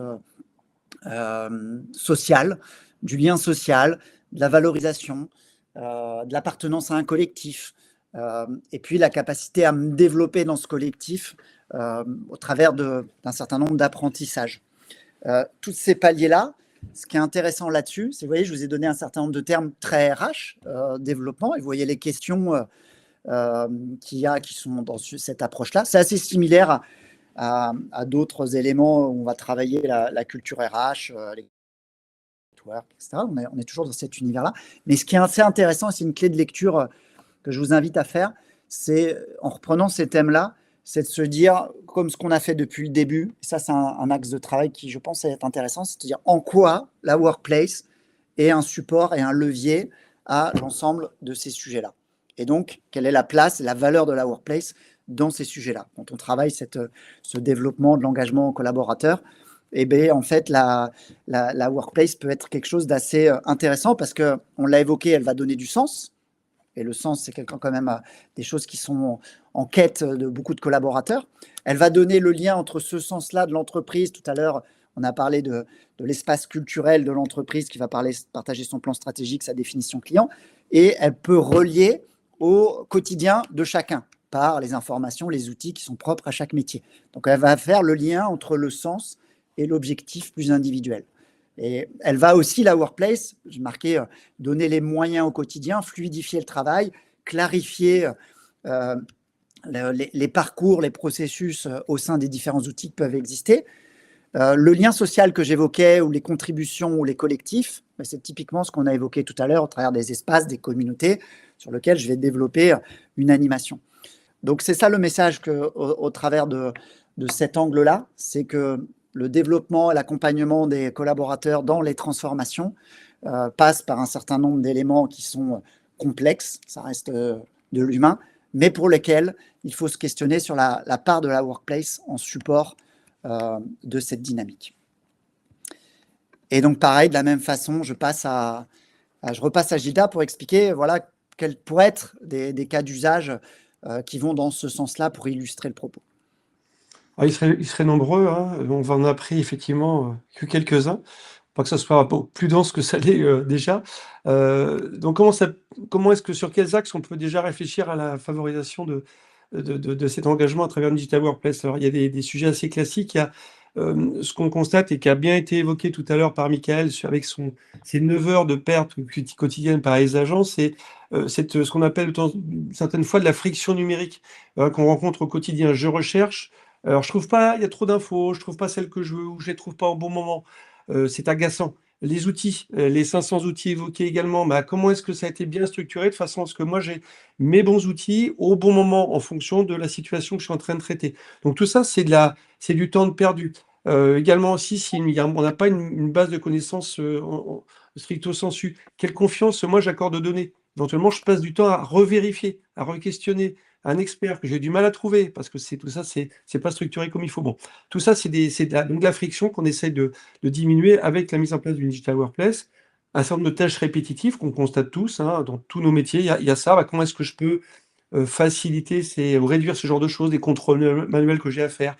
sociale, du lien social, de la valorisation, de l'appartenance à un collectif, et puis la capacité à me développer dans ce collectif au travers d'un certain nombre d'apprentissages. Tous ces paliers-là, ce qui est intéressant là-dessus, c'est, vous voyez, je vous ai donné un certain nombre de termes très RH, développement, et vous voyez les questions qui sont dans cette approche-là. C'est assez similaire à d'autres éléments où on va travailler la culture RH, les networks, etc. On est toujours dans cet univers-là. Mais ce qui est assez intéressant, c'est une clé de lecture que je vous invite à faire, c'est, en reprenant ces thèmes-là, c'est de se dire, comme ce qu'on a fait depuis le début, ça c'est un axe de travail qui, je pense, est intéressant, c'est de dire en quoi la workplace est un support et un levier à l'ensemble de ces sujets-là. Et donc, quelle est la place et la valeur de la workplace dans ces sujets-là. Quand on travaille ce développement de l'engagement collaborateur, eh bien, en fait, la workplace peut être quelque chose d'assez intéressant parce qu'on l'a évoqué, elle va donner du sens. Et le sens, c'est quand même des choses qui sont en quête de beaucoup de collaborateurs. Elle va donner le lien entre ce sens-là de l'entreprise. Tout à l'heure, on a parlé de l'espace culturel de l'entreprise qui va partager son plan stratégique, sa définition client. Et elle peut relier au quotidien de chacun par les informations, les outils qui sont propres à chaque métier. Donc, elle va faire le lien entre le sens et l'objectif plus individuel. Et elle va aussi, la workplace, j'ai marqué, donner les moyens au quotidien, fluidifier le travail, clarifier les parcours, les processus au sein des différents outils qui peuvent exister. Le lien social que j'évoquais, ou les contributions, ou les collectifs, c'est typiquement ce qu'on a évoqué tout à l'heure au travers des espaces, des communautés, sur lesquels je vais développer une animation. Donc c'est ça le message au travers de cet angle-là, c'est que le développement et l'accompagnement des collaborateurs dans les transformations passe par un certain nombre d'éléments qui sont complexes, ça reste de l'humain, mais pour lesquels il faut se questionner sur la part de la workplace en support de cette dynamique. Et donc pareil, de la même façon, je repasse à Gilda pour expliquer voilà, quels pourraient être des cas d'usage qui vont dans ce sens-là pour illustrer le propos. Ah, ils seraient nombreux, hein. On en a pris effectivement que quelques-uns, pas que ça soit plus dense que ça l'est déjà. Donc comment est-ce que sur quels axes on peut déjà réfléchir à la favorisation de cet engagement à travers une digital workplace? Alors il y a des sujets assez classiques. Il y a ce qu'on constate et qui a bien été évoqué tout à l'heure par Michael avec ses 9 heures de perte quotidienne par les agences, c'est ce qu'on appelle certaines fois de la friction numérique qu'on rencontre au quotidien. Je recherche, alors je trouve pas, il y a trop d'infos, je trouve pas celles que je veux ou je les trouve pas au bon moment. C'est agaçant. Les outils, les 500 outils évoqués également, comment est-ce que ça a été bien structuré de façon à ce que moi j'ai mes bons outils au bon moment en fonction de la situation que je suis en train de traiter. Donc tout ça, c'est du temps de perdu. Également aussi, si on n'a pas une base de connaissances stricto sensu, quelle confiance moi j'accorde aux données? Éventuellement, je passe du temps à revérifier, à re-questionner un expert que j'ai du mal à trouver parce que tout ça, c'est pas structuré comme il faut. Bon, tout ça, c'est donc de la friction qu'on essaie de diminuer avec la mise en place d'une digital workplace. Un certain nombre de tâches répétitives qu'on constate tous dans tous nos métiers. Il y a ça. Comment est-ce que je peux faciliter ou réduire ce genre de choses, des contrôles manuels que j'ai à faire,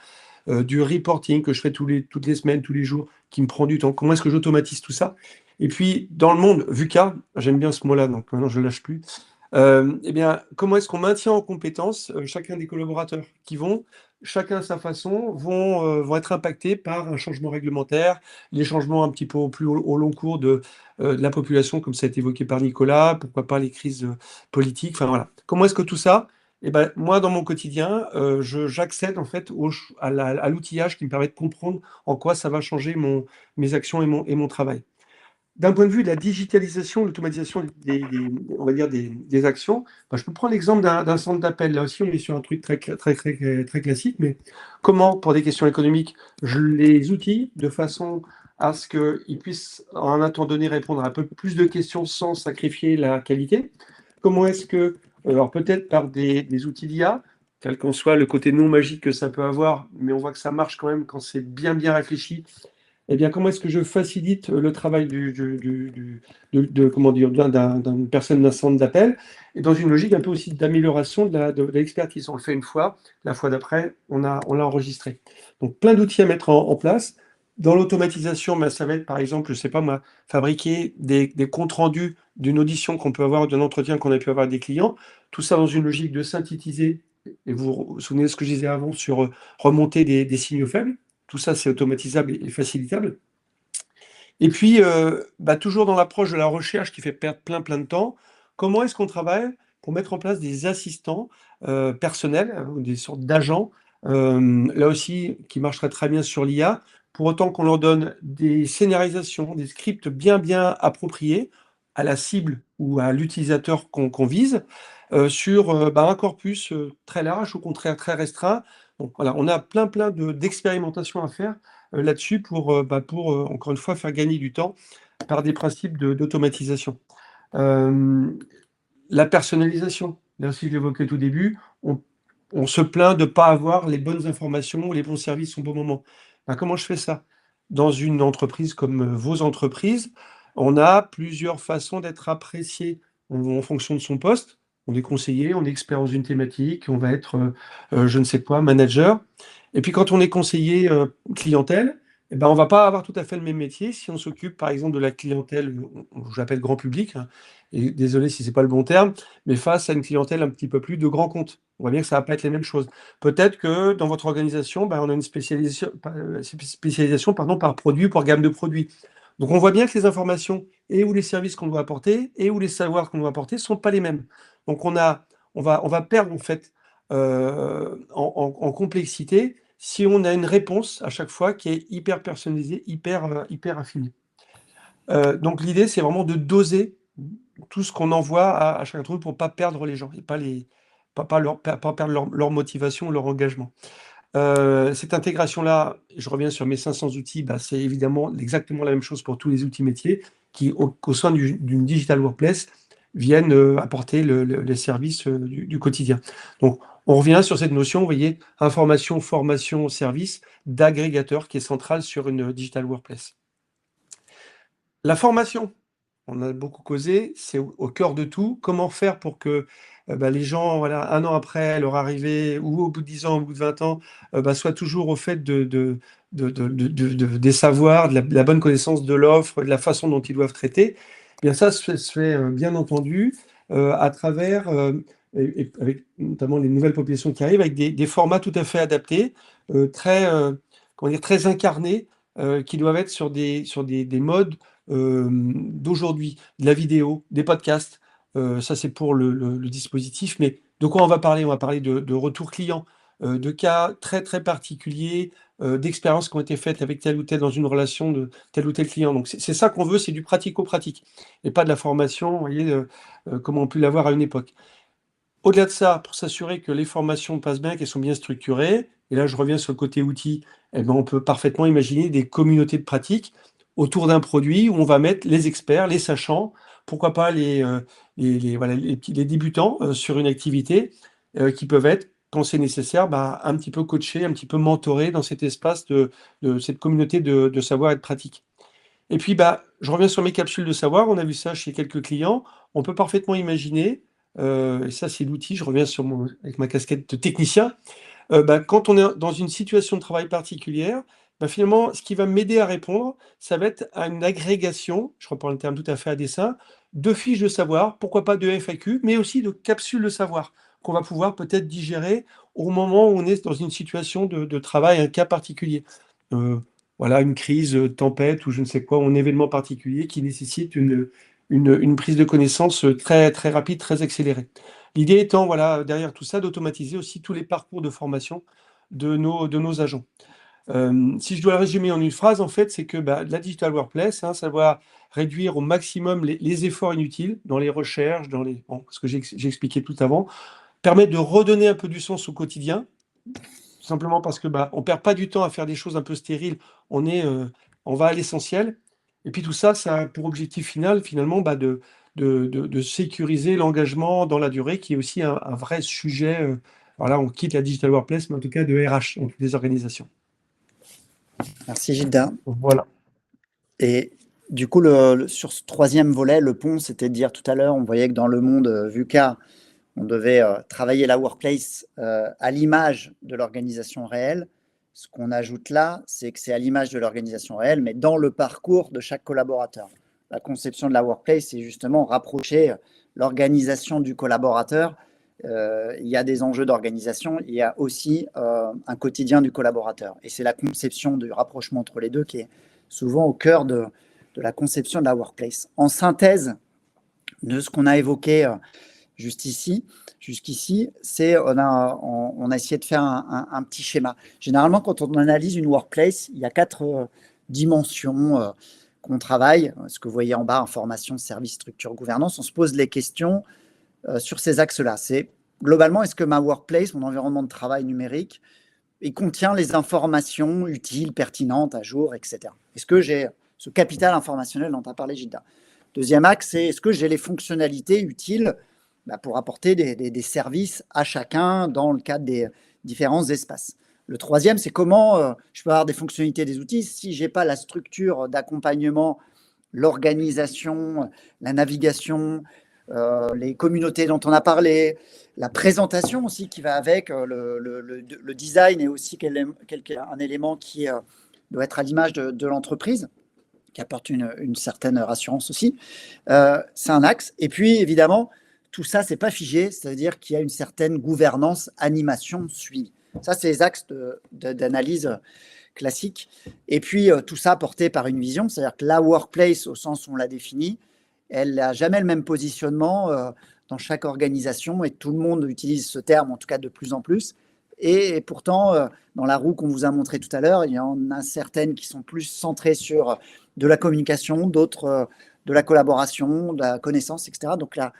du reporting que je fais toutes les semaines, tous les jours, qui me prend du temps. Comment est-ce que j'automatise tout ça? Et puis, dans le monde VUCA, j'aime bien ce mot-là, donc maintenant je ne le lâche plus. Eh bien, comment est-ce qu'on maintient en compétence chacun des collaborateurs qui vont, chacun à sa façon, vont être impactés par un changement réglementaire, les changements un petit peu au long cours de la population, comme ça a été évoqué par Nicolas, pourquoi pas les crises politiques, enfin voilà. Comment est-ce que tout ça, eh ben, moi, dans mon quotidien, j'accède en fait à l'outillage qui me permet de comprendre en quoi ça va changer mes actions et mon travail. D'un point de vue de la digitalisation, l'automatisation on va dire des actions, je peux prendre l'exemple d'un centre d'appel. Là aussi, on est sur un truc très classique, mais comment, pour des questions économiques, je les outille de façon à ce qu'ils puissent, en un temps donné, répondre à un peu plus de questions sans sacrifier la qualité. Comment est-ce que, alors peut-être par des outils d'IA, quel qu'en soit le côté non magique que ça peut avoir, mais on voit que ça marche quand même quand c'est bien réfléchi. Eh bien, comment est-ce que je facilite le travail comment dire, d'une personne d'un centre d'appel, et dans une logique un peu aussi d'amélioration de l'expertise. On le fait une fois, la fois d'après, on l'a enregistré. Donc, plein d'outils à mettre en place. Dans l'automatisation, ça va être, par exemple, je ne sais pas moi, fabriquer des comptes rendus d'une audition qu'on peut avoir, d'un entretien qu'on a pu avoir avec des clients. Tout ça dans une logique de synthétiser, et vous vous souvenez de ce que je disais avant sur remonter des signaux faibles. Tout ça, c'est automatisable et facilitable. Et puis, toujours dans l'approche de la recherche qui fait perdre plein de temps, comment est-ce qu'on travaille pour mettre en place des assistants personnels, des sortes d'agents, là aussi, qui marcheraient très bien sur l'IA, pour autant qu'on leur donne des scénarisations, des scripts bien appropriés à la cible ou à l'utilisateur qu'on vise, sur un corpus très large, au contraire très restreint. Donc voilà, on a plein d'expérimentations à faire là-dessus pour, encore une fois, faire gagner du temps par des principes d'automatisation. La personnalisation, là aussi je l'évoquais tout début, on se plaint de ne pas avoir les bonnes informations, les bons services au bon moment. Comment je fais ça? Dans une entreprise comme vos entreprises, on a plusieurs façons d'être apprécié en fonction de son poste. On est conseiller, on est expert dans une thématique, on va être, je ne sais quoi, manager. Et puis quand on est conseiller clientèle, eh ben, on ne va pas avoir tout à fait le même métier si on s'occupe par exemple de la clientèle, j'appelle grand public, hein, et désolé si ce n'est pas le bon terme, mais face à une clientèle un petit peu plus de grands comptes. On voit bien que ça ne va pas être les mêmes choses. Peut-être que dans votre organisation, on a une spécialisation par produit, par gamme de produits. Donc on voit bien que les informations et ou les services qu'on doit apporter et ou les savoirs qu'on doit apporter ne sont pas les mêmes. Donc on va perdre en fait en complexité si on a une réponse à chaque fois qui est hyper personnalisée, hyper affinée. Donc l'idée, c'est vraiment de doser tout ce qu'on envoie à chaque truc pour ne pas perdre les gens et pas perdre leur motivation, leur engagement. Cette intégration-là, je reviens sur mes 500 outils, c'est évidemment exactement la même chose pour tous les outils métiers qui, au sein d'une digital workplace, viennent apporter les services du quotidien. Donc, on revient sur cette notion, vous voyez, information, formation, service, d'agrégateur qui est central sur une digital workplace. La formation, on a beaucoup causé, c'est au cœur de tout. Comment faire pour que les gens, voilà, un an après leur arrivée, ou au bout de 10 ans, au bout de 20 ans, soient toujours au fait des savoirs, de la bonne connaissance de l'offre, de la façon dont ils doivent traiter. Eh bien, ça se fait bien entendu à travers, et avec notamment les nouvelles populations qui arrivent, avec des formats tout à fait adaptés, très incarnés, qui doivent être sur des modes d'aujourd'hui, de la vidéo, des podcasts. Ça, c'est pour le dispositif. Mais de quoi on va parler? On va parler de retour client, de cas très particuliers, d'expériences qui ont été faites avec tel ou tel dans une relation de tel ou tel client. Donc, c'est ça qu'on veut, c'est du pratico-pratique et pas de la formation, vous voyez, comme on peut l'avoir à une époque. Au-delà de ça, pour s'assurer que les formations passent bien, qu'elles sont bien structurées, et là je reviens sur le côté outils, on peut parfaitement imaginer des communautés de pratique autour d'un produit où on va mettre les experts, les sachants, pourquoi pas les débutants sur une activité qui peuvent être, quand c'est nécessaire, un petit peu coachés, un petit peu mentorés dans cet espace de cette communauté de savoir et de pratique. Et puis, je reviens sur mes capsules de savoir, on a vu ça chez quelques clients, on peut parfaitement imaginer, et ça c'est l'outil, je reviens avec ma casquette de technicien, Quand on est dans une situation de travail particulière, finalement, ce qui va m'aider à répondre, ça va être à une agrégation, je reprends le terme tout à fait à dessein, de fiches de savoir, pourquoi pas de FAQ, mais aussi de capsules de savoir qu'on va pouvoir peut-être digérer au moment où on est dans une situation de travail, un cas particulier. Voilà, une crise, tempête ou je ne sais quoi, un événement particulier qui nécessite une prise de connaissance très, très rapide, très accélérée. L'idée étant, voilà, derrière tout ça, d'automatiser aussi tous les parcours de formation de nos agents. Si je dois le résumer en une phrase, en fait, c'est que la Digital Workplace, hein, ça va réduire au maximum les efforts inutiles dans les recherches, ce que j'ai expliqué tout avant, permettre de redonner un peu du sens au quotidien, tout simplement parce que on perd pas du temps à faire des choses un peu stériles, on va à l'essentiel. Et puis tout ça, ça a pour objectif final, finalement, de sécuriser l'engagement dans la durée, qui est aussi un vrai sujet. Voilà, on quitte la Digital Workplace, mais en tout cas de RH dans toutes les organisations. Merci Gilda. Voilà. Et du coup, sur ce troisième volet, le pont, c'était de dire tout à l'heure, on voyait que dans le monde VUCA, on devait travailler la workplace à l'image de l'organisation réelle. Ce qu'on ajoute là, c'est que c'est à l'image de l'organisation réelle, mais dans le parcours de chaque collaborateur. La conception de la workplace, c'est justement rapprocher l'organisation du collaborateur. Il y a des enjeux d'organisation, il y a aussi un quotidien du collaborateur. Et c'est la conception du rapprochement entre les deux qui est souvent au cœur de la conception de la workplace. En synthèse de ce qu'on a évoqué jusqu'ici, c'est on a essayé de faire un petit schéma. Généralement, quand on analyse une workplace, il y a 4 dimensions qu'on travaille. Ce que vous voyez en bas, information, service, structure, gouvernance, on se pose les questions sur ces axes-là. C'est globalement, est-ce que ma workplace, mon environnement de travail numérique, il contient les informations utiles, pertinentes, à jour, etc. Est-ce que j'ai ce capital informationnel dont a parlé Gilda? Deuxième axe, c'est est-ce que j'ai les fonctionnalités utiles pour apporter des services à chacun dans le cadre des différents espaces. Le troisième, c'est comment je peux avoir des fonctionnalités, des outils si je n'ai pas la structure d'accompagnement, l'organisation, la navigation, les communautés dont on a parlé, la présentation aussi qui va avec, le design est aussi un élément qui doit être à l'image de l'entreprise, qui apporte une certaine rassurance aussi. C'est un axe. Et puis, évidemment, tout ça, ce n'est pas figé, c'est-à-dire qu'il y a une certaine gouvernance, animation, suivi. Ça, c'est les axes d'analyse classique. Et puis, tout ça porté par une vision, c'est-à-dire que la workplace, au sens où on l'a définie, elle n'a jamais le même positionnement dans chaque organisation et tout le monde utilise ce terme, en tout cas de plus en plus. Et pourtant, dans la roue qu'on vous a montrée tout à l'heure, il y en a certaines qui sont plus centrées sur de la communication, d'autres de la collaboration, de la connaissance, etc. Donc là,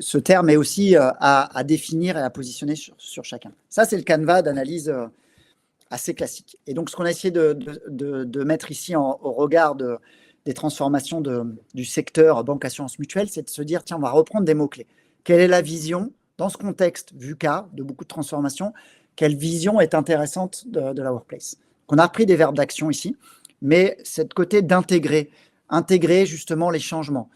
ce terme est aussi à définir et à positionner sur chacun. Ça, c'est le canevas d'analyse assez classique. Et donc, ce qu'on a essayé de mettre ici au regard des transformations du secteur banque assurance mutuelle, c'est de se dire, tiens, on va reprendre des mots-clés. Quelle est la vision dans ce contexte VUCA de beaucoup de transformations? Quelle vision est intéressante de la workplace? On a repris des verbes d'action ici, mais c'est de côté d'intégrer justement les changements.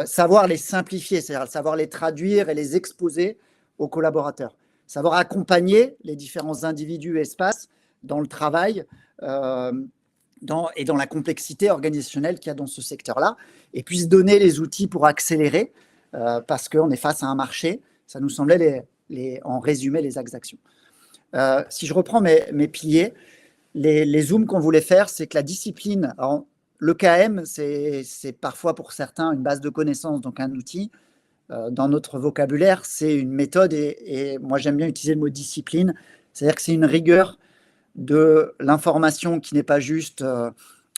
Savoir les simplifier, c'est-à-dire savoir les traduire et les exposer aux collaborateurs. Savoir accompagner les différents individus et espaces dans le travail et dans la complexité organisationnelle qu'il y a dans ce secteur-là, et puis se donner les outils pour accélérer, parce qu'on est face à un marché. Ça nous semblait, en résumé, les axes d'action. Si je reprends mes piliers, les zooms qu'on voulait faire, c'est que la discipline... Alors, le KM, c'est parfois pour certains une base de connaissances, donc un outil. Dans notre vocabulaire, c'est une méthode et moi j'aime bien utiliser le mot discipline, c'est-à-dire que c'est une rigueur de l'information qui n'est pas juste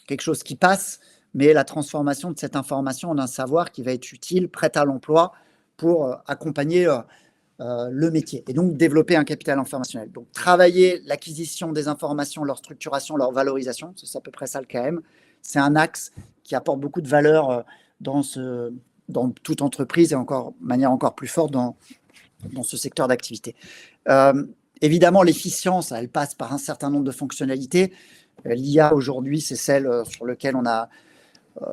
quelque chose qui passe, mais la transformation de cette information en un savoir qui va être utile, prêt à l'emploi pour accompagner le métier et donc développer un capital informationnel. Donc travailler l'acquisition des informations, leur structuration, leur valorisation, c'est à peu près ça le KM. C'est un axe qui apporte beaucoup de valeur dans toute entreprise et de manière encore plus forte dans ce secteur d'activité. Évidemment, l'efficience, elle passe par un certain nombre de fonctionnalités. L'IA, aujourd'hui, c'est celle sur laquelle on a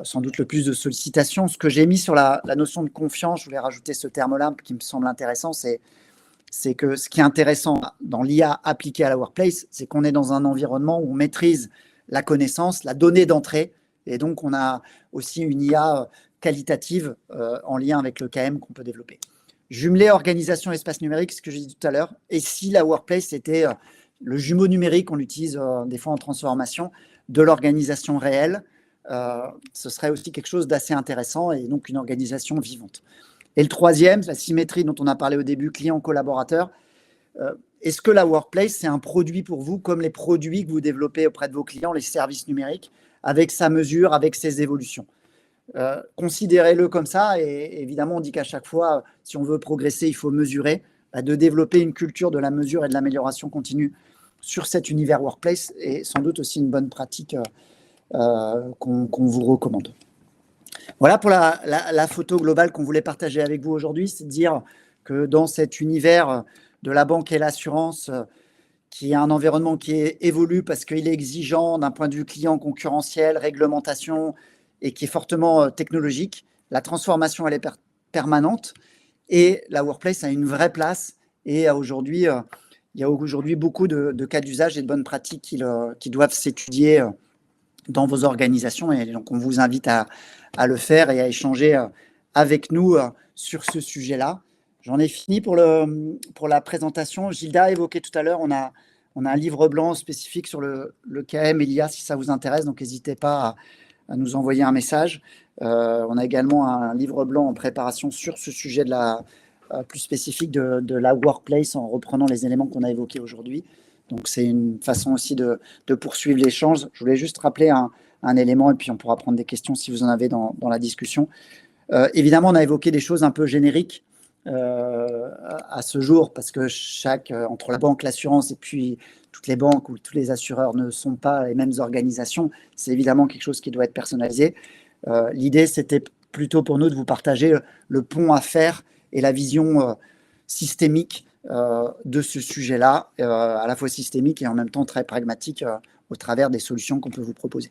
sans doute le plus de sollicitations. Ce que j'ai mis sur la notion de confiance, je voulais rajouter ce terme-là qui me semble intéressant, c'est c'est que ce qui est intéressant dans l'IA appliquée à la workplace, c'est qu'on est dans un environnement où on maîtrise la connaissance, la donnée d'entrée, et donc on a aussi une IA qualitative en lien avec le KM qu'on peut développer. Jumeler organisation et espace numérique, ce que j'ai dit tout à l'heure, et si la workplace était le jumeau numérique, on l'utilise des fois en transformation, de l'organisation réelle, ce serait aussi quelque chose d'assez intéressant et donc une organisation vivante. Et le troisième, la symétrie dont on a parlé au début, client-collaborateur. Est-ce que la workplace, c'est un produit pour vous comme les produits que vous développez auprès de vos clients, les services numériques, avec sa mesure, avec ses évolutions? Considérez-le comme ça, et évidemment, on dit qu'à chaque fois, si on veut progresser, il faut mesurer, de développer une culture de la mesure et de l'amélioration continue sur cet univers workplace est sans doute aussi une bonne pratique qu'on vous recommande. Voilà pour la photo globale qu'on voulait partager avec vous aujourd'hui, c'est de dire que dans cet univers de la banque et l'assurance, qui est un environnement qui évolue parce qu'il est exigeant d'un point de vue client, concurrentiel, réglementation, et qui est fortement technologique, la transformation, elle est permanente, et la workplace a une vraie place, et aujourd'hui, il y a aujourd'hui beaucoup de cas d'usage et de bonnes pratiques qui doivent s'étudier dans vos organisations, et donc on vous invite à le faire et à échanger avec nous sur ce sujet-là. J'en ai fini pour la présentation. Gilda a évoqué tout à l'heure, on a un livre blanc spécifique sur le KM et l'IA si ça vous intéresse, donc n'hésitez pas à nous envoyer un message. On a également un livre blanc en préparation sur ce sujet plus spécifique de la workplace en reprenant les éléments qu'on a évoqués aujourd'hui. Donc, c'est une façon aussi de poursuivre l'échange. Je voulais juste rappeler un élément et puis on pourra prendre des questions si vous en avez dans la discussion. Évidemment, on a évoqué des choses un peu génériques à ce jour parce que entre la banque, l'assurance et puis toutes les banques ou tous les assureurs ne sont pas les mêmes organisations. C'est évidemment quelque chose qui doit être personnalisé. L'idée, c'était plutôt pour nous de vous partager le pont à faire et la vision systémique de ce sujet-là, à la fois systémique et en même temps très pragmatique au travers des solutions qu'on peut vous proposer.